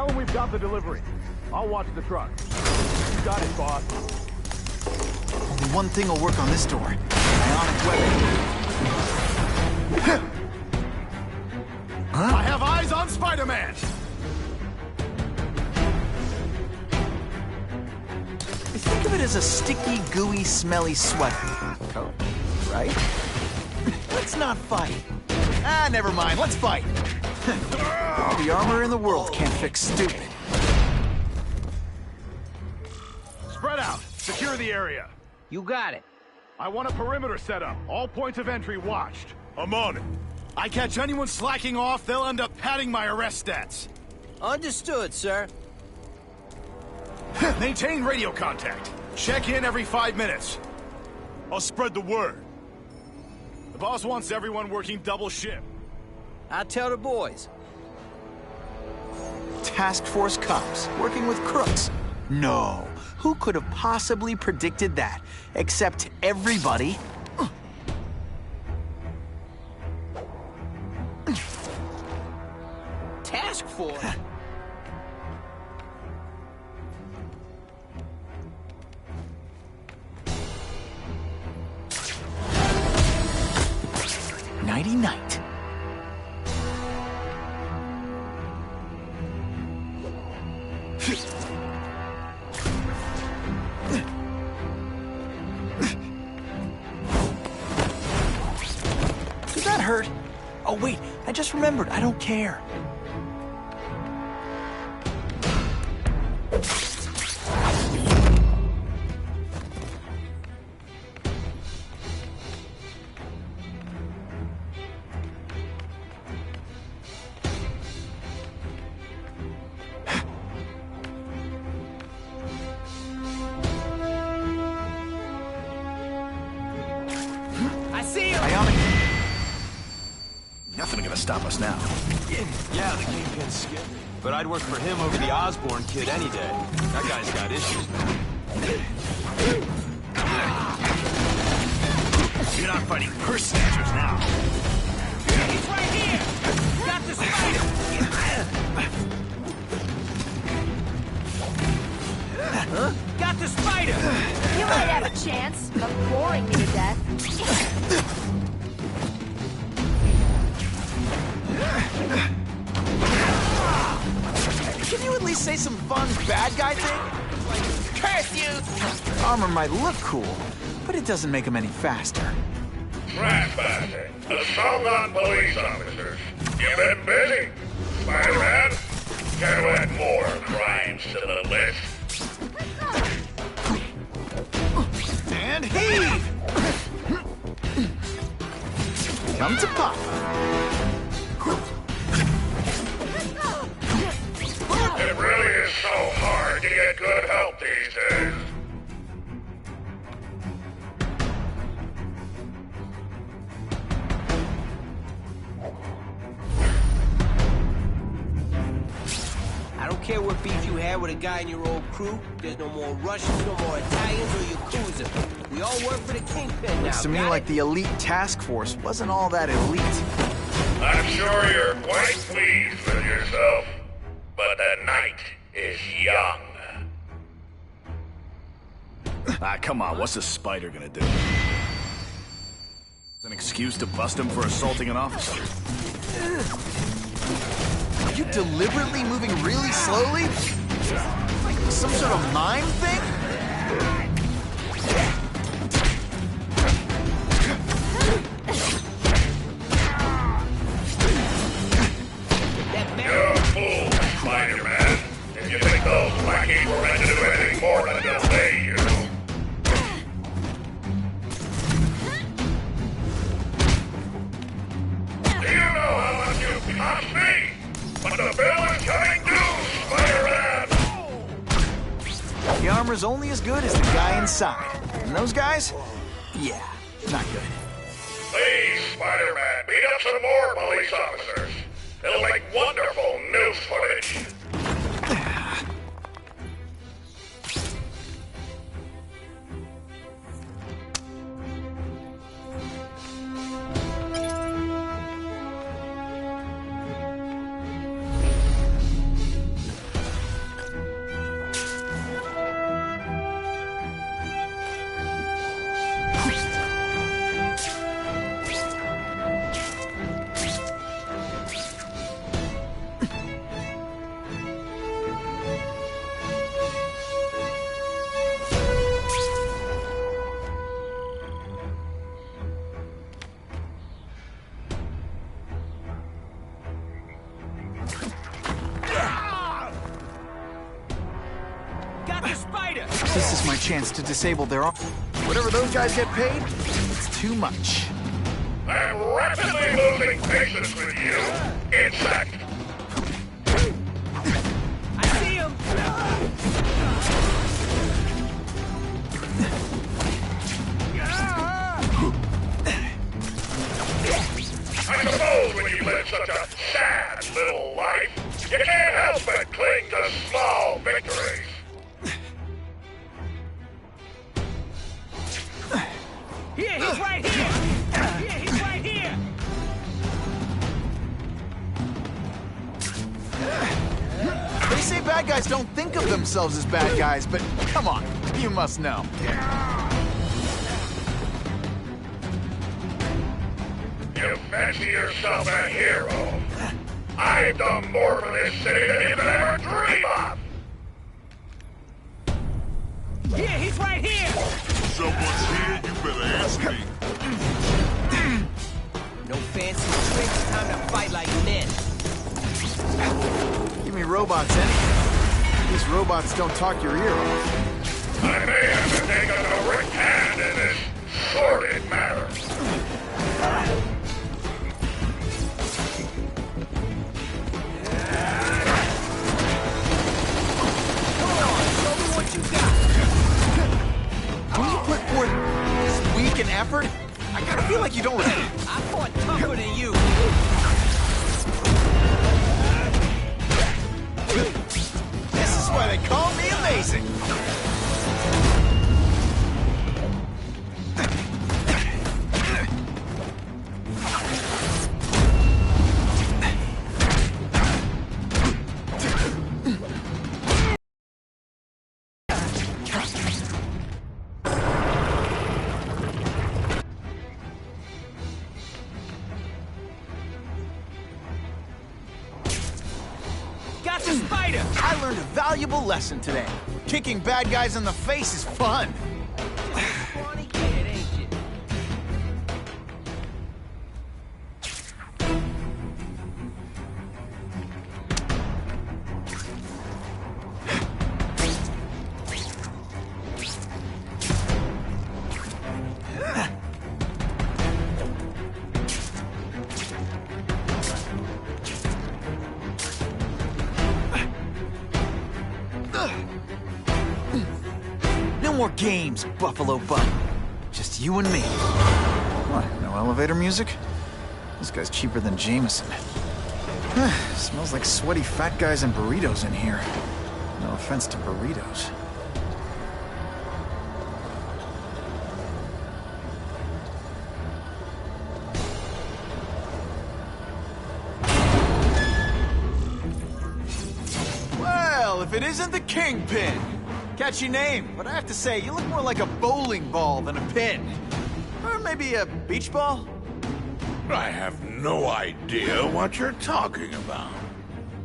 Tell him we've got the delivery. I'll watch the truck. You got it, boss. Only one thing will work on this door. Ionic weapon. I have eyes on Spider-Man! Think of it as a sticky, gooey, smelly sweater coat, right? Let's not fight. Ah, never mind. Let's fight. All the armor in the world can't fix stupid. Spread out. Secure the area. You got it. I want a perimeter set up. All points of entry watched. I'm on it. I catch anyone slacking off, they'll end up padding my arrest stats. Understood, sir. Maintain radio contact. Check in every 5 minutes. I'll spread the word. The boss wants everyone working double shift. I'll tell the boys. Task Force cops working with crooks. No. Who could have possibly predicted that? Except everybody. Task Force? 90-night. Did that hurt? Oh wait, I just remembered. I don't care. Nothing gonna stop us now. Yeah, the Kingpin's scary. But I'd work for him over the Osborn kid any day. That guy's got issues, man. You're not fighting purse snatchers now. He's right here! Got the spider! Huh? Got the spider! You might have a chance of boring me to death. Can you at least say some fun bad guy thing? Like, curse you! Armor might look cool, but it doesn't make him any faster. Trespassing. Assault on police officers. You've been busy. Spider-Man, can you add more crimes to the list? And heave! Come to Papa. It really is so hard to get good help these days. I don't care what beef you had with a guy in your old crew. There's no more Russians, no more Italians, or Yakuza. We all work for the Kingpin now. Looks to me like the elite task force wasn't all that elite. I'm sure you're quite pleased with yourself, but the night is young. Ah, come on, what's the spider gonna do? It's an excuse to bust him for assaulting an officer. Are you deliberately moving really slowly? Like some sort of mime thing? You're a fool, Spider-Man. If you think those lackeys were meant to do anything more than delay you. Do you know how much you cost me? But the bill is coming due, Spider-Man! The armor's only as good as the guy inside. And those guys? Yeah, not good. Please, Spider-Man, beat up some more police officers. It'll make wonderful news footage. This is my chance to disable their arm. Whatever those guys get paid, it's too much. I'm rapidly losing patience with you, insect. I see him! I suppose when you live such a sad little life, you can't help but cling to small victories. Here, he's right here! Here, he's right here! They say bad guys don't think of themselves as bad guys, but come on, you must know. You fancy yourself a hero. I've done more for this city than you could ever dream of. Here, he's right here! Someone's here, you better answer me. No fancy tricks, time to fight like men. Give me robots anything. These robots don't talk your ear off. I may have to take a direct hand in this sordid matter. When you put forth this week and effort, I gotta feel like you don't. I fought tougher than you. This is why they call me amazing. Got the spider! I learned a valuable lesson today. Kicking bad guys in the face is fun. Funny kid, ain't you? No more games, Buffalo Butt. Just you and me. What, no elevator music? This guy's cheaper than Jameson. Smells like sweaty fat guys and burritos in here. No offense to burritos. Well, if it isn't the Kingpin. Catchy name, but I have to say, you look more like a bowling ball than a pin. Or maybe a beach ball? I have no idea what you're talking about.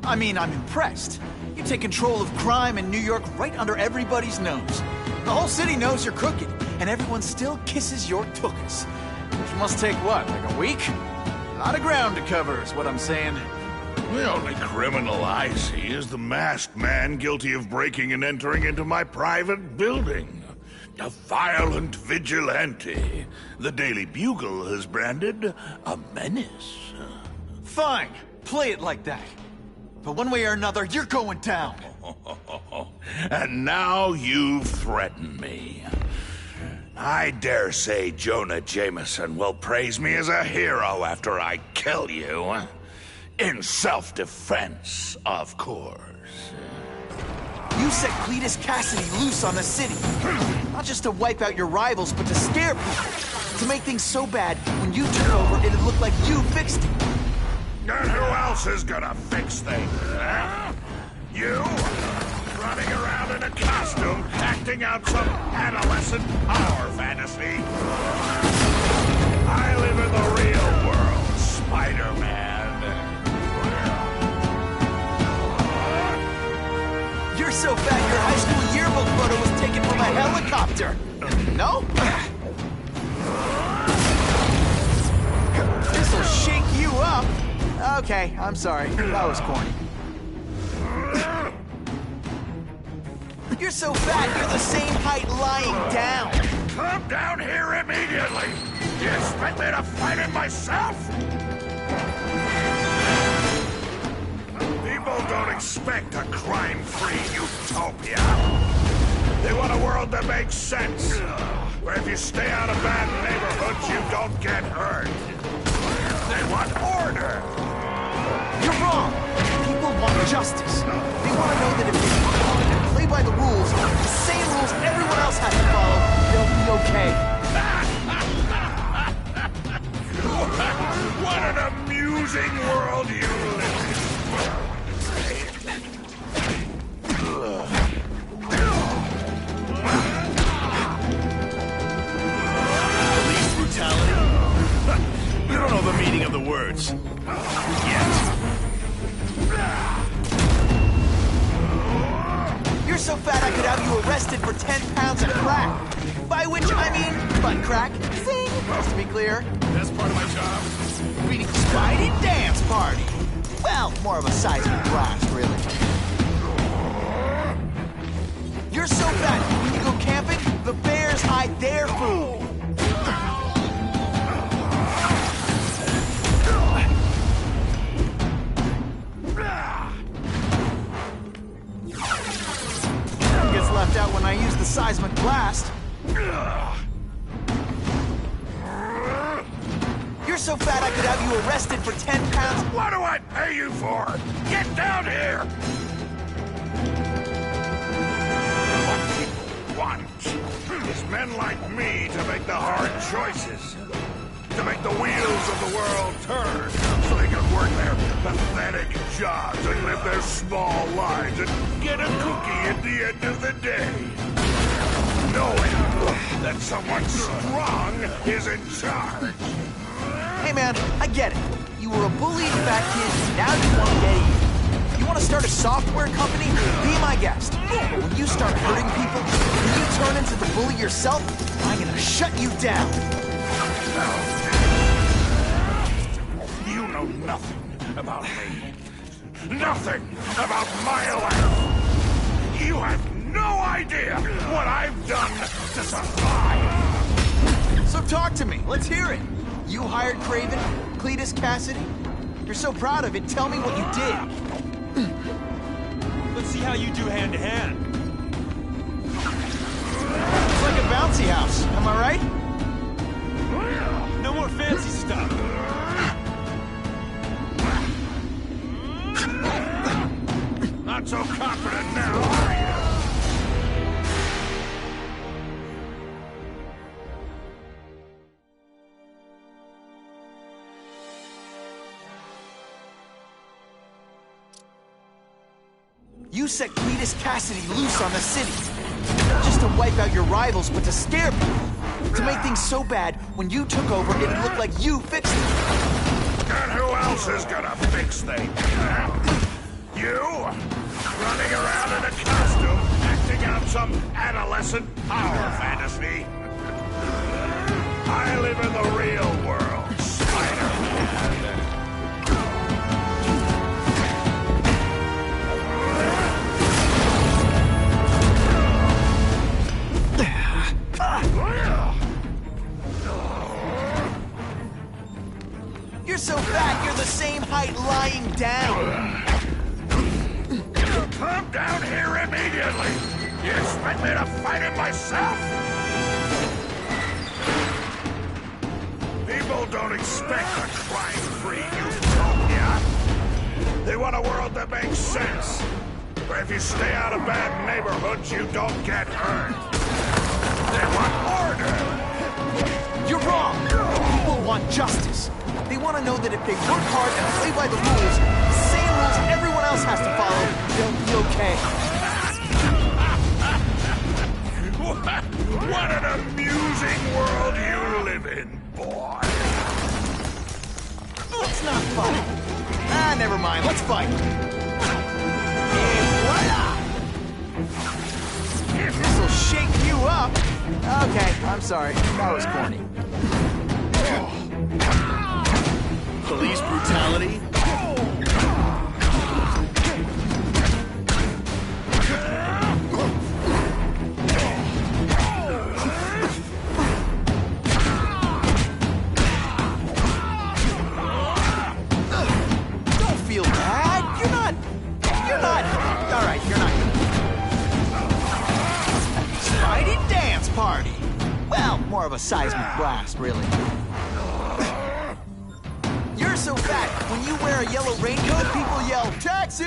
I mean, I'm impressed. You take control of crime in New York right under everybody's nose. The whole city knows you're crooked, and everyone still kisses your tuchus. Which must take what, like a week? A lot of ground to cover is what I'm saying. The only criminal I see is the masked man guilty of breaking and entering into my private building. A violent vigilante. The Daily Bugle has branded a menace. Fine, play it like that. But one way or another, you're going down. And now you've threatened me. I dare say Jonah Jameson will praise me as a hero after I kill you. In self-defense, of course. You set Cletus Cassidy loose on the city. Not just to wipe out your rivals, but to scare people. To make things so bad, when you took over, it'd look like you fixed it. And who else is gonna fix things, huh? You? Running around in a costume, acting out some adolescent power fantasy. I live in the real world, Spider-Man. You're so fat your high school yearbook photo was taken from a helicopter. No? This'll shake you up. Okay, I'm sorry. That was corny. You're so fat, you're the same height lying down. Come down here immediately! You expect me to fight it myself? People don't expect a crime-free utopia. They want a world that makes sense, where if you stay out of bad neighborhoods, you don't get hurt. They want order. You're wrong. People want justice. They want to know that if they work hard and play by the rules, the same rules everyone else has to follow, they'll be okay. What an amusing world you live in. Police brutality? You don't know the meaning of the words. Yet. You're so fat I could have you arrested for 10 pounds of crack. By which I mean butt crack. Zing! Just to be clear. That's part of my job. Reading Spidey dance party. Well, more of a seismic blast, really. You're so fat, when you go camping, the bears hide their food. Gets left out when I use the seismic blast. You're so fat I could have you arrested for 10 pounds. What do I pay you for? Get down here! What people want is men like me to make the hard choices. To make the wheels of the world turn so they can work their pathetic jobs and live their small lives and get a cookie at the end of the day. Knowing that someone strong is in charge. Hey man, I get it. You were a bullied fat kid, now you want to get even. You want to start a software company? Be my guest. But when you start hurting people, when you turn into the bully yourself, I'm gonna shut you down. You know nothing about me. Nothing about my life. You have no idea what I've done to survive. So talk to me. Let's hear it. You hired Craven, Cletus Cassidy. You're so proud of it. Tell me what you did. Let's see how you do hand-to-hand. It's like a bouncy house. Am I right? No more fancy stuff. Not so confident now, are you? You set Cletus Cassidy loose on the city. Not just to wipe out your rivals, but to scare people. To make things so bad, when you took over, it would look like you fixed it. And who else is gonna fix things? You? Running around in a costume, acting out some adolescent power fantasy? I live in the real world, Spider-Man. You're so fat, you're the same height lying down. Come down here immediately! You expect me to fight it myself? People don't expect a crime-free utopia. They want a world that makes sense, where if you stay out of bad neighborhoods, you don't get hurt. They want order. You're wrong. People want justice. They want to know that if they work hard and play by the rules, the same rules everyone else has to follow, they'll be okay. What an amusing world you live in, boy. Let's not fight. Ah, never mind. Let's fight. And voila! This'll shake you up. Okay, I'm sorry. That was corny. Police brutality? a seismic blast, really. You're so fat, when you wear a yellow raincoat, people yell, "Taxi!"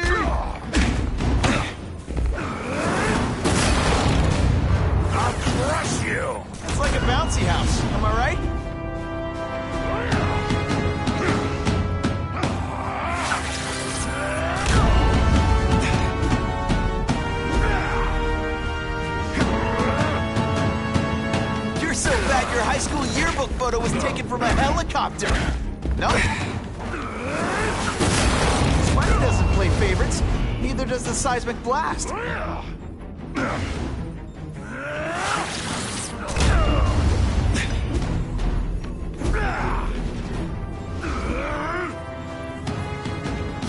I'll crush you! It's like a bouncy house, am I right? You're so fat your high school yearbook photo was taken from a helicopter. No? Spidey doesn't play favorites. Neither does the seismic blast.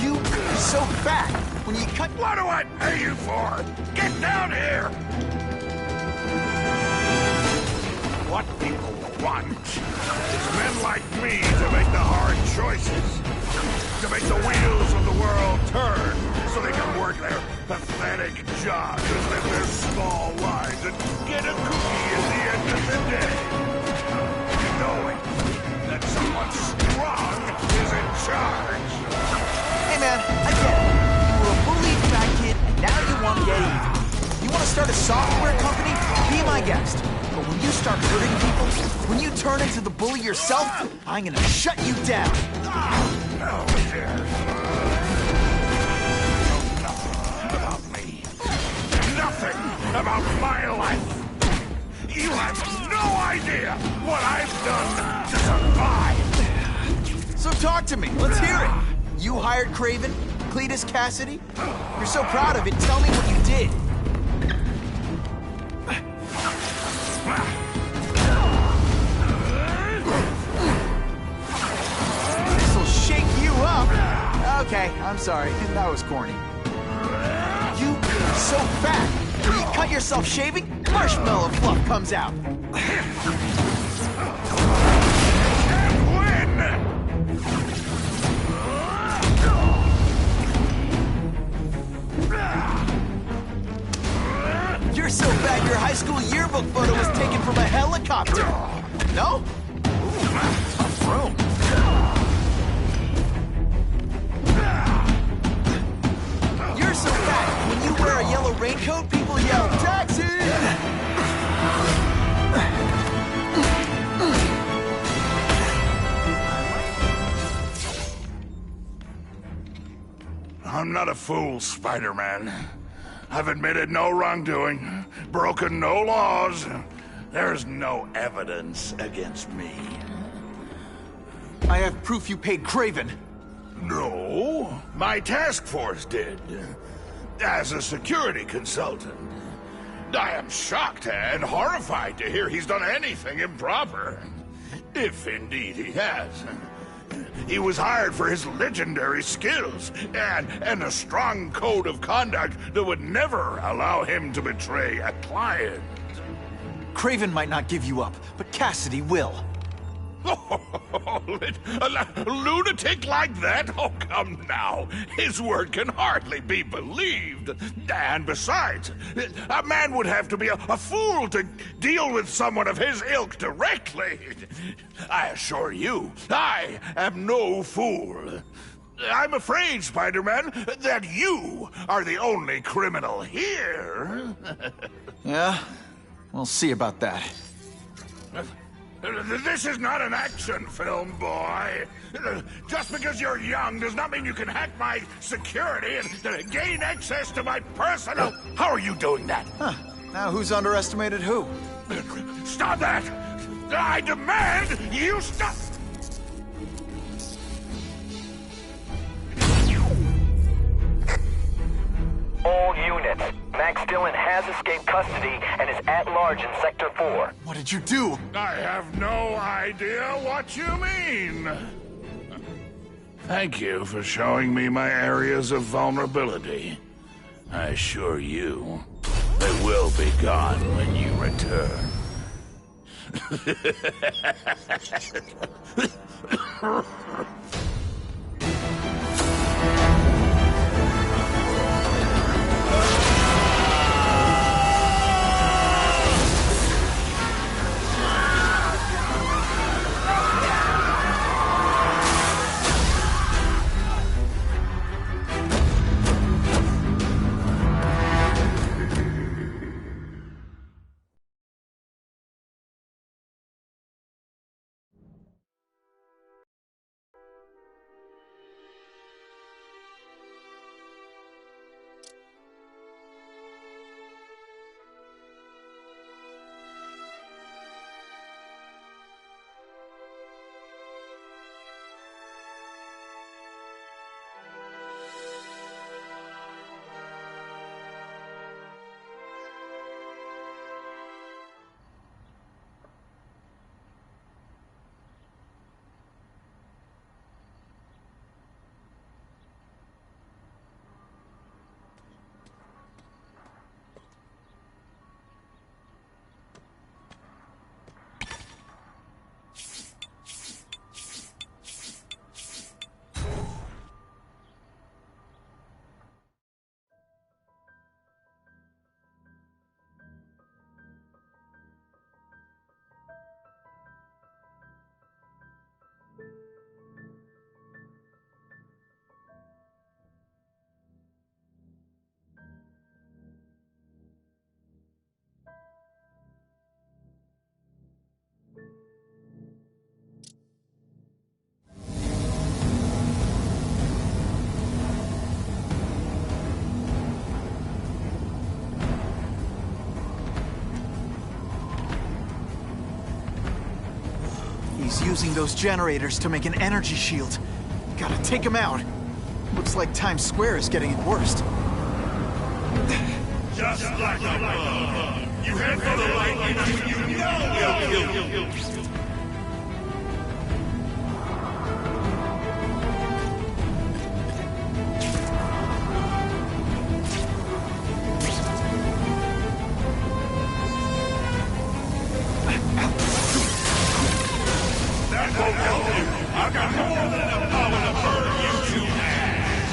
You're so fat. When you cut... What do I pay you for? Get down here! What people want is men like me to make the hard choices. To make the wheels of the world turn so they can work their pathetic jobs and live their small lives and get a cookie at the end of the day. Knowing that someone strong is in charge. Hey man, I get it. You were a bullied fat kid and now you want to get even. You want to start a software company? Be my guest. But when you start hurting people, when you turn into the bully yourself, I'm gonna shut you down. No, dear. About me. Nothing about my life. You have no idea what I've done to survive. So talk to me. Let's hear it. You hired Craven, Cletus Cassidy? You're so proud of it. Tell me what you did. This'll shake you up. Okay, I'm sorry. That was corny. You are so fat. When you cut yourself shaving, marshmallow fluff comes out. You're so fat your high school yearbook photo was taken from a helicopter. No? Ooh, tough room. You're so fat, when you wear a yellow raincoat, people yell, "Taxi!" I'm not a fool, Spider-Man. I've admitted no wrongdoing, broken no laws. There's no evidence against me. I have proof you paid Craven. No, my task force did. As a security consultant. I am shocked and horrified to hear he's done anything improper. If indeed he has. He was hired for his legendary skills and a strong code of conduct that would never allow him to betray a client. Craven might not give you up, but Cassidy will. A lunatic like that? Oh, come now. His word can hardly be believed. And besides, a man would have to be a fool to deal with someone of his ilk directly. I assure you, I am no fool. I'm afraid, Spider-Man, that you are the only criminal here. Yeah? We'll see about that. This is not an action film, boy. Just because you're young does not mean you can hack my security and gain access to my personal... How are you doing that? Huh. Now who's underestimated who? Stop that! I demand you stop... All units. Max Dillon has escaped custody and is at large in Sector 4. What did you do? I have no idea what you mean. Thank you for showing me my areas of vulnerability. I assure you, they will be gone when you return. using those generators to make an energy shield. Gotta take him out. Looks like Times Square is getting it worst. Just like a bug. You head for the light when you know we'll kill you. That won't help you. I've got more than enough power to burn you to ash.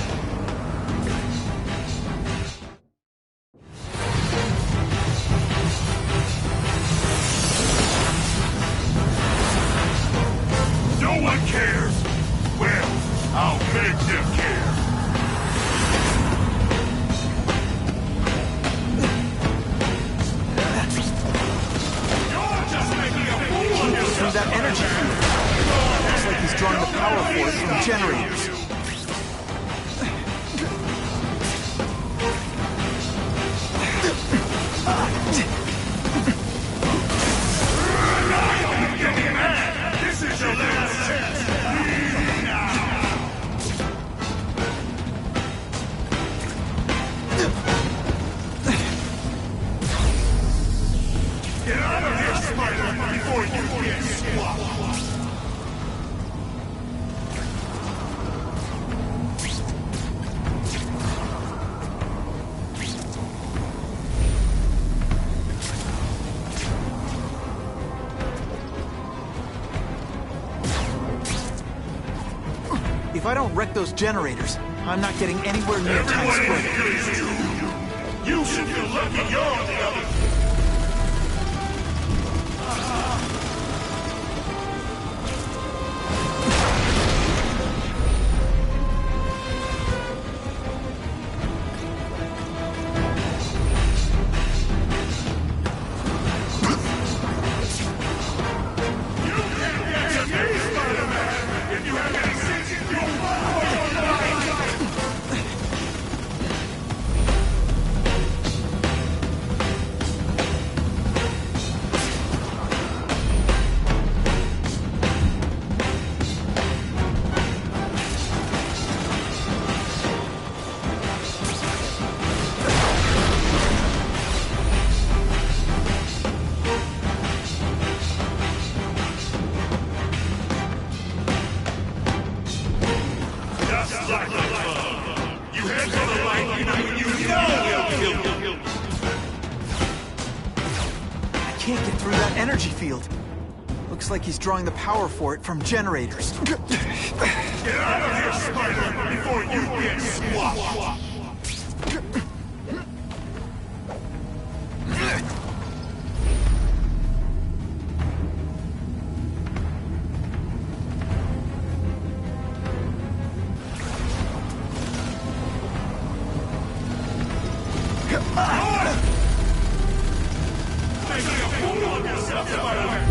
No one cares. Well, I'll make them care. You're just making a fool of yourself. Through that energy field. Looks like he's drawing the power for it from generators. This is your last chance. Leave now. Get out of here, Spider, before you get squashed. If I don't wreck those generators, I'm not getting anywhere near Times Everyone Square. here is you. You should feel lucky you're on the other. You can't get to me, Spider-Man! If you have any sense, you'll follow your life! Just like a bug. You head for the light when you know we'll kill you. I can't get through that energy field. Looks like he's drawing the power for it from generators. Get out of here, Spider, before you get squashed. Making a fool of yourself, Spider-Man.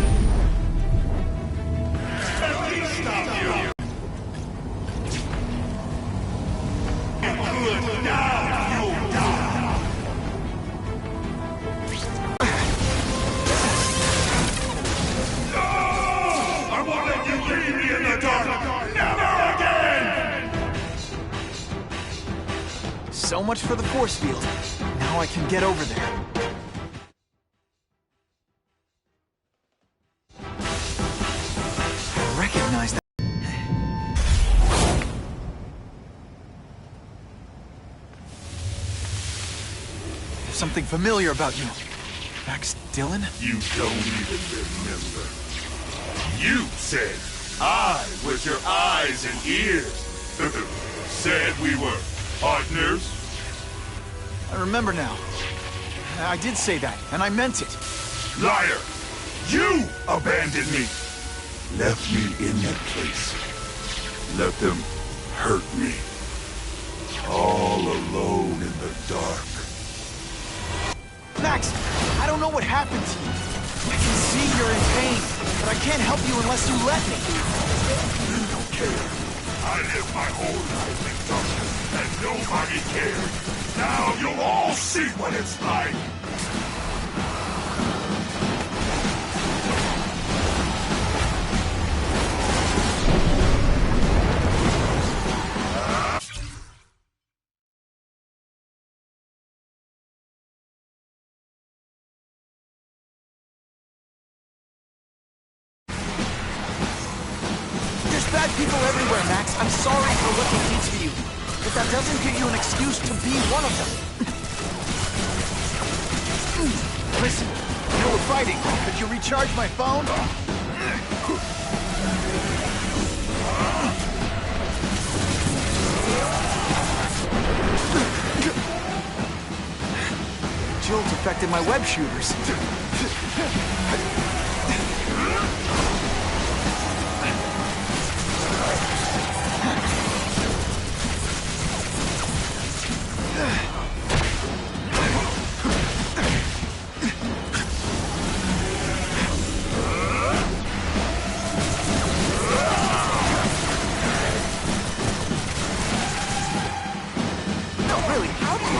Let me stop you. Good, now you'll die. No! I won't let you leave me in the dark. Never again! So much for the force field. Now I can get over there. I recognize that. There's something familiar about you. Max Dillon? You don't even remember. You said I was your eyes and ears. Said we were partners. I remember now. I did say that, and I meant it. Liar! You abandoned me! Left me in that place. Let them hurt me. All alone in the dark. Max, I don't know what happened to you. I can see you're in pain, but I can't help you unless you let me. You don't care. I lived my whole life in darkness, and nobody cared. Now you'll all see what it's like. dead people everywhere, Max. I'm sorry for looking each of you, but that doesn't give you an excuse to be one of them. Listen, you were fighting. Could you recharge my phone? Jolt affected my web shooters.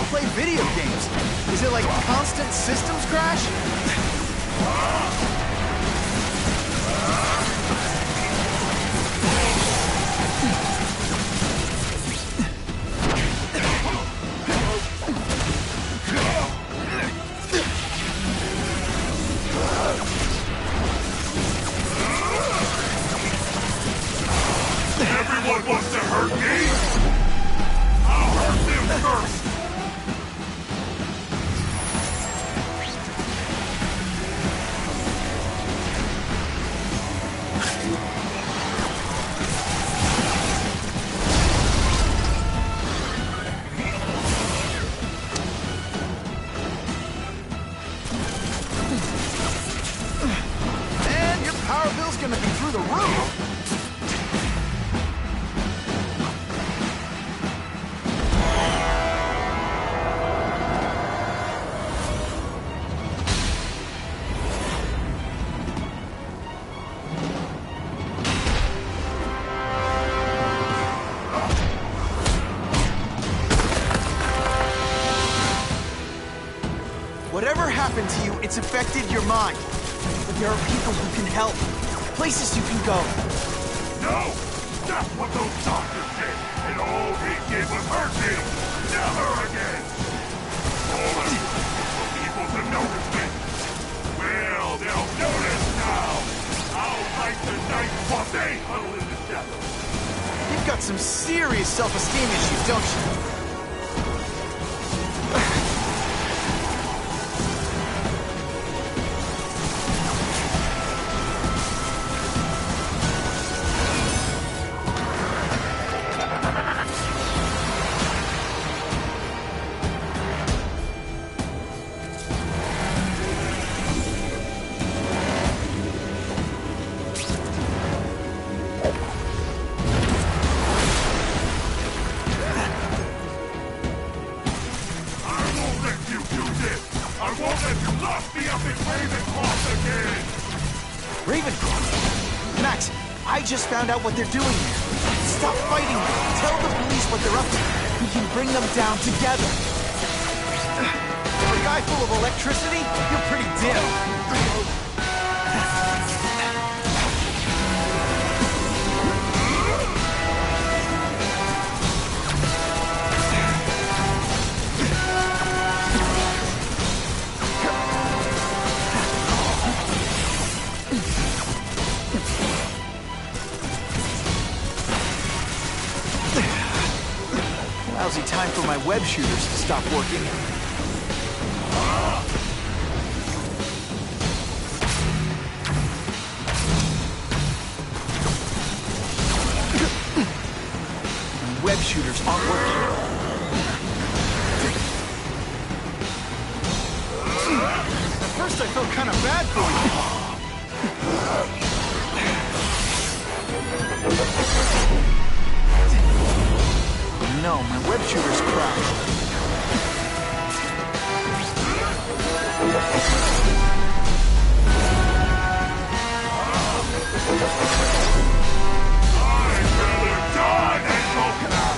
Play video games. Is it like constant systems crash? Everyone wants to hurt me? I'll hurt them first! And your power bill's gonna be through the roof. Whatever happened to you, it's affected your mind. But there are people who can help. Places you can go. No! That's what those doctors did! And all they did was hurt me! Never again! All I need for people to notice me! Well, they'll notice now! I'll fight the night while they huddle in the shadows! You've got some serious self-esteem issues, don't you? Max, I just found out what they're doing here. Stop fighting them. Tell the police what they're up to. We can bring them down together. For a guy full of electricity, you're pretty dim. Lousy time for my web shooters to stop working. My web shooters aren't working. At first I felt kind of bad for you. No, my web shooter's crashed. I'd rather die than go back!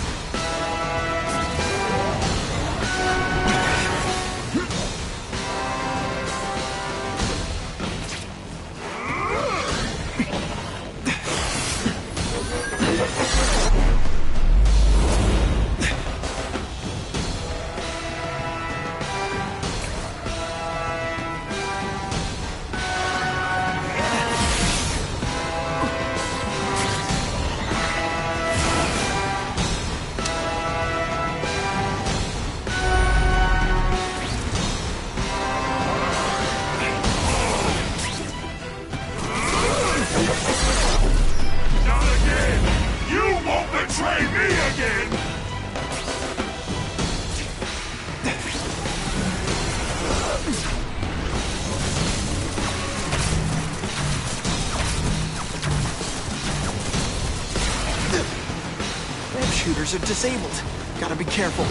shooters are disabled. Gotta be careful.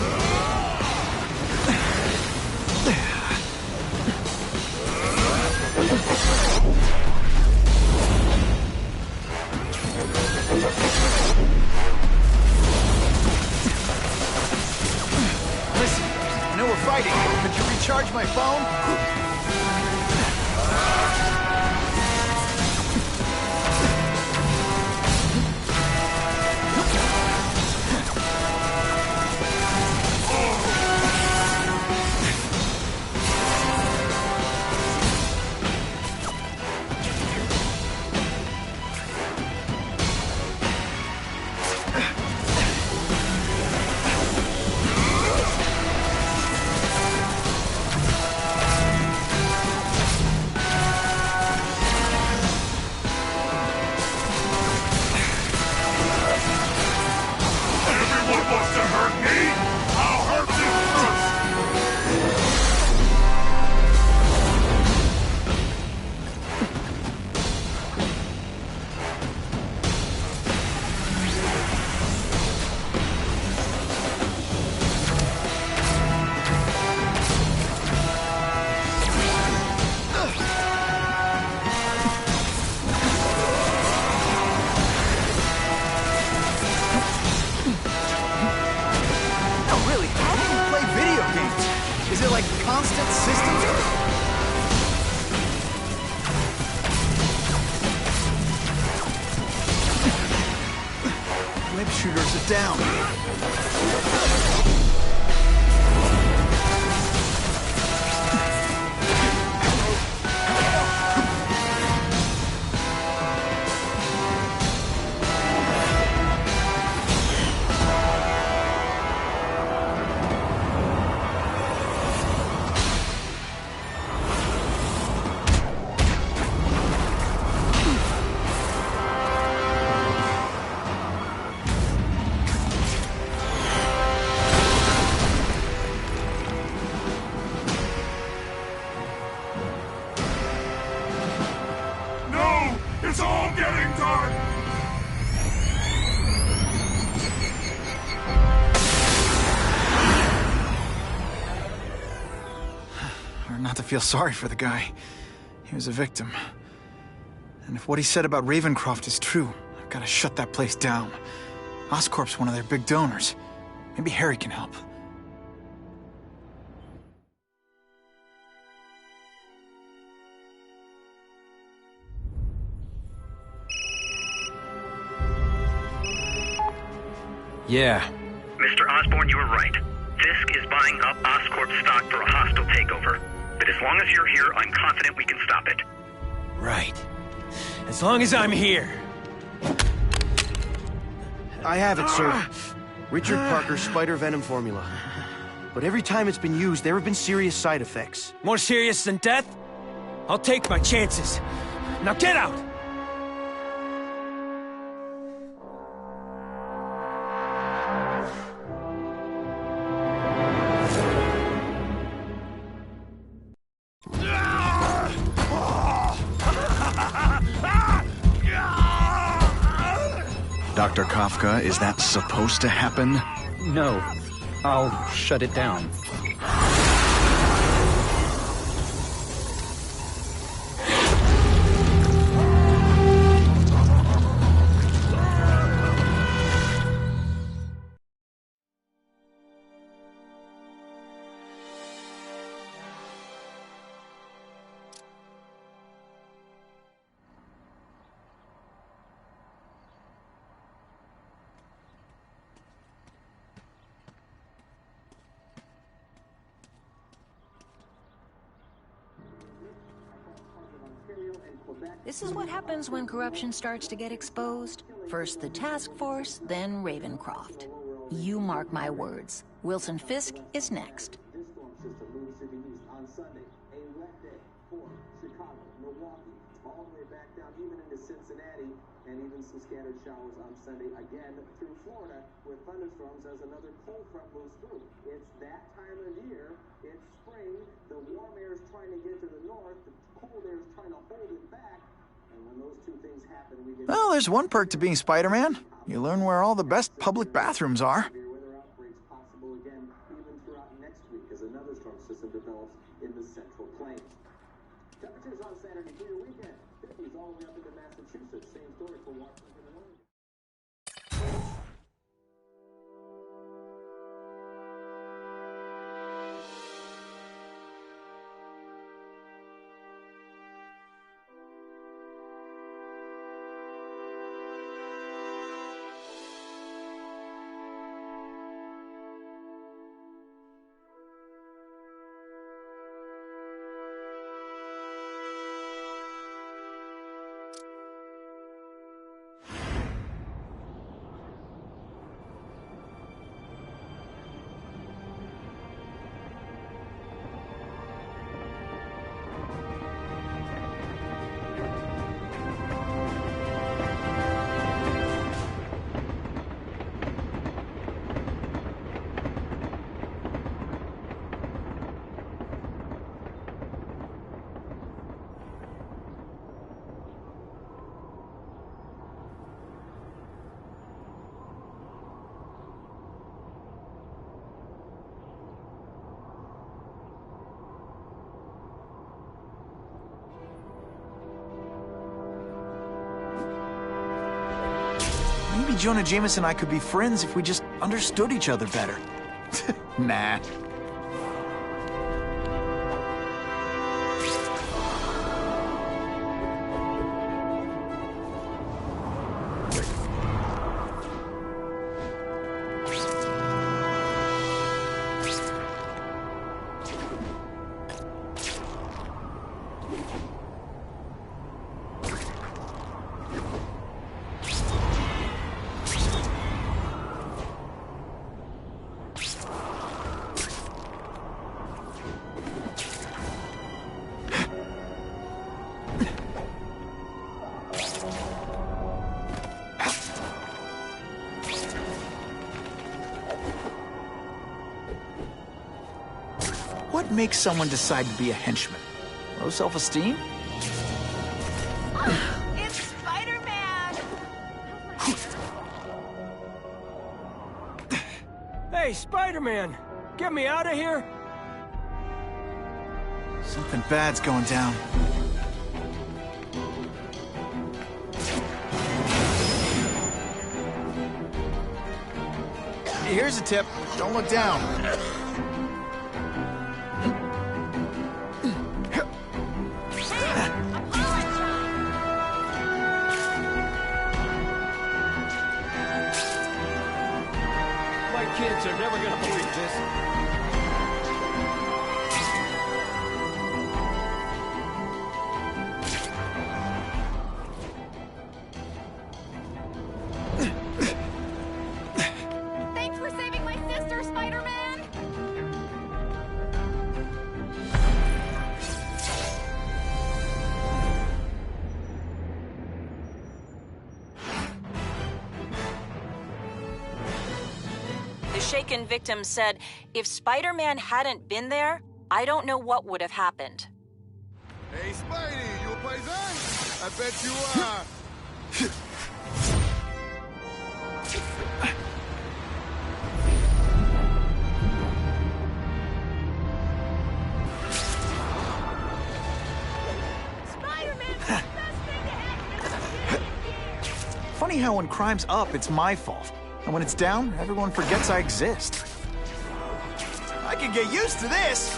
Listen, I know we're fighting. Could you recharge my phone? Is it like constant systems? Web shooters are down. It's all getting dark! Hard not to feel sorry for the guy. He was a victim. And if what he said about Ravencroft is true, I've gotta shut that place down. Oscorp's one of their big donors. Maybe Harry can help. Yeah. Mr. Osborn, you were right. Fisk is buying up Oscorp stock for a hostile takeover. But as long as you're here, I'm confident we can stop it. Right. As long as I'm here. I have it, sir. Richard Parker's spider venom formula. But every time it's been used, there have been serious side effects. More serious than death? I'll take my chances. Now get out! Dr. Kafka, is that supposed to happen? No. I'll shut it down. This is what happens when corruption starts to get exposed. First the task force, then Ravencroft. You mark my words. Wilson Fisk is next. On Sunday, a wet day for Chicago, Milwaukee, all the way back down even into Cincinnati, and even some scattered showers on Sunday again through Florida with thunderstorms as another cold front moves through. It's that time of year. It's spring. The warm air is trying to get to the north. The cold air is trying to hold it back. Well, there's one perk to being Spider-Man. You learn where all the best public bathrooms are. Temperatures on Saturday for your weekend. 50s all the way up into Massachusetts. Same story for Washington and Oregon. Maybe Jonah Jameson and I could be friends if we just understood each other better. Nah. What makes someone decide to be a henchman? Low self-esteem? It's Spider-Man! Hey, Spider-Man! Get me out of here! Something bad's going down. Here's a tip. Don't look down. Kids are never gonna believe this. Thanks for saving my sister, Spider-Man! The shaken victim said, if Spider-Man hadn't been there, I don't know what would have happened. Hey, Spidey, you a paisan? I bet you are. Funny how when crime's up, it's my fault. And when it's down, everyone forgets I exist. I can get used to this!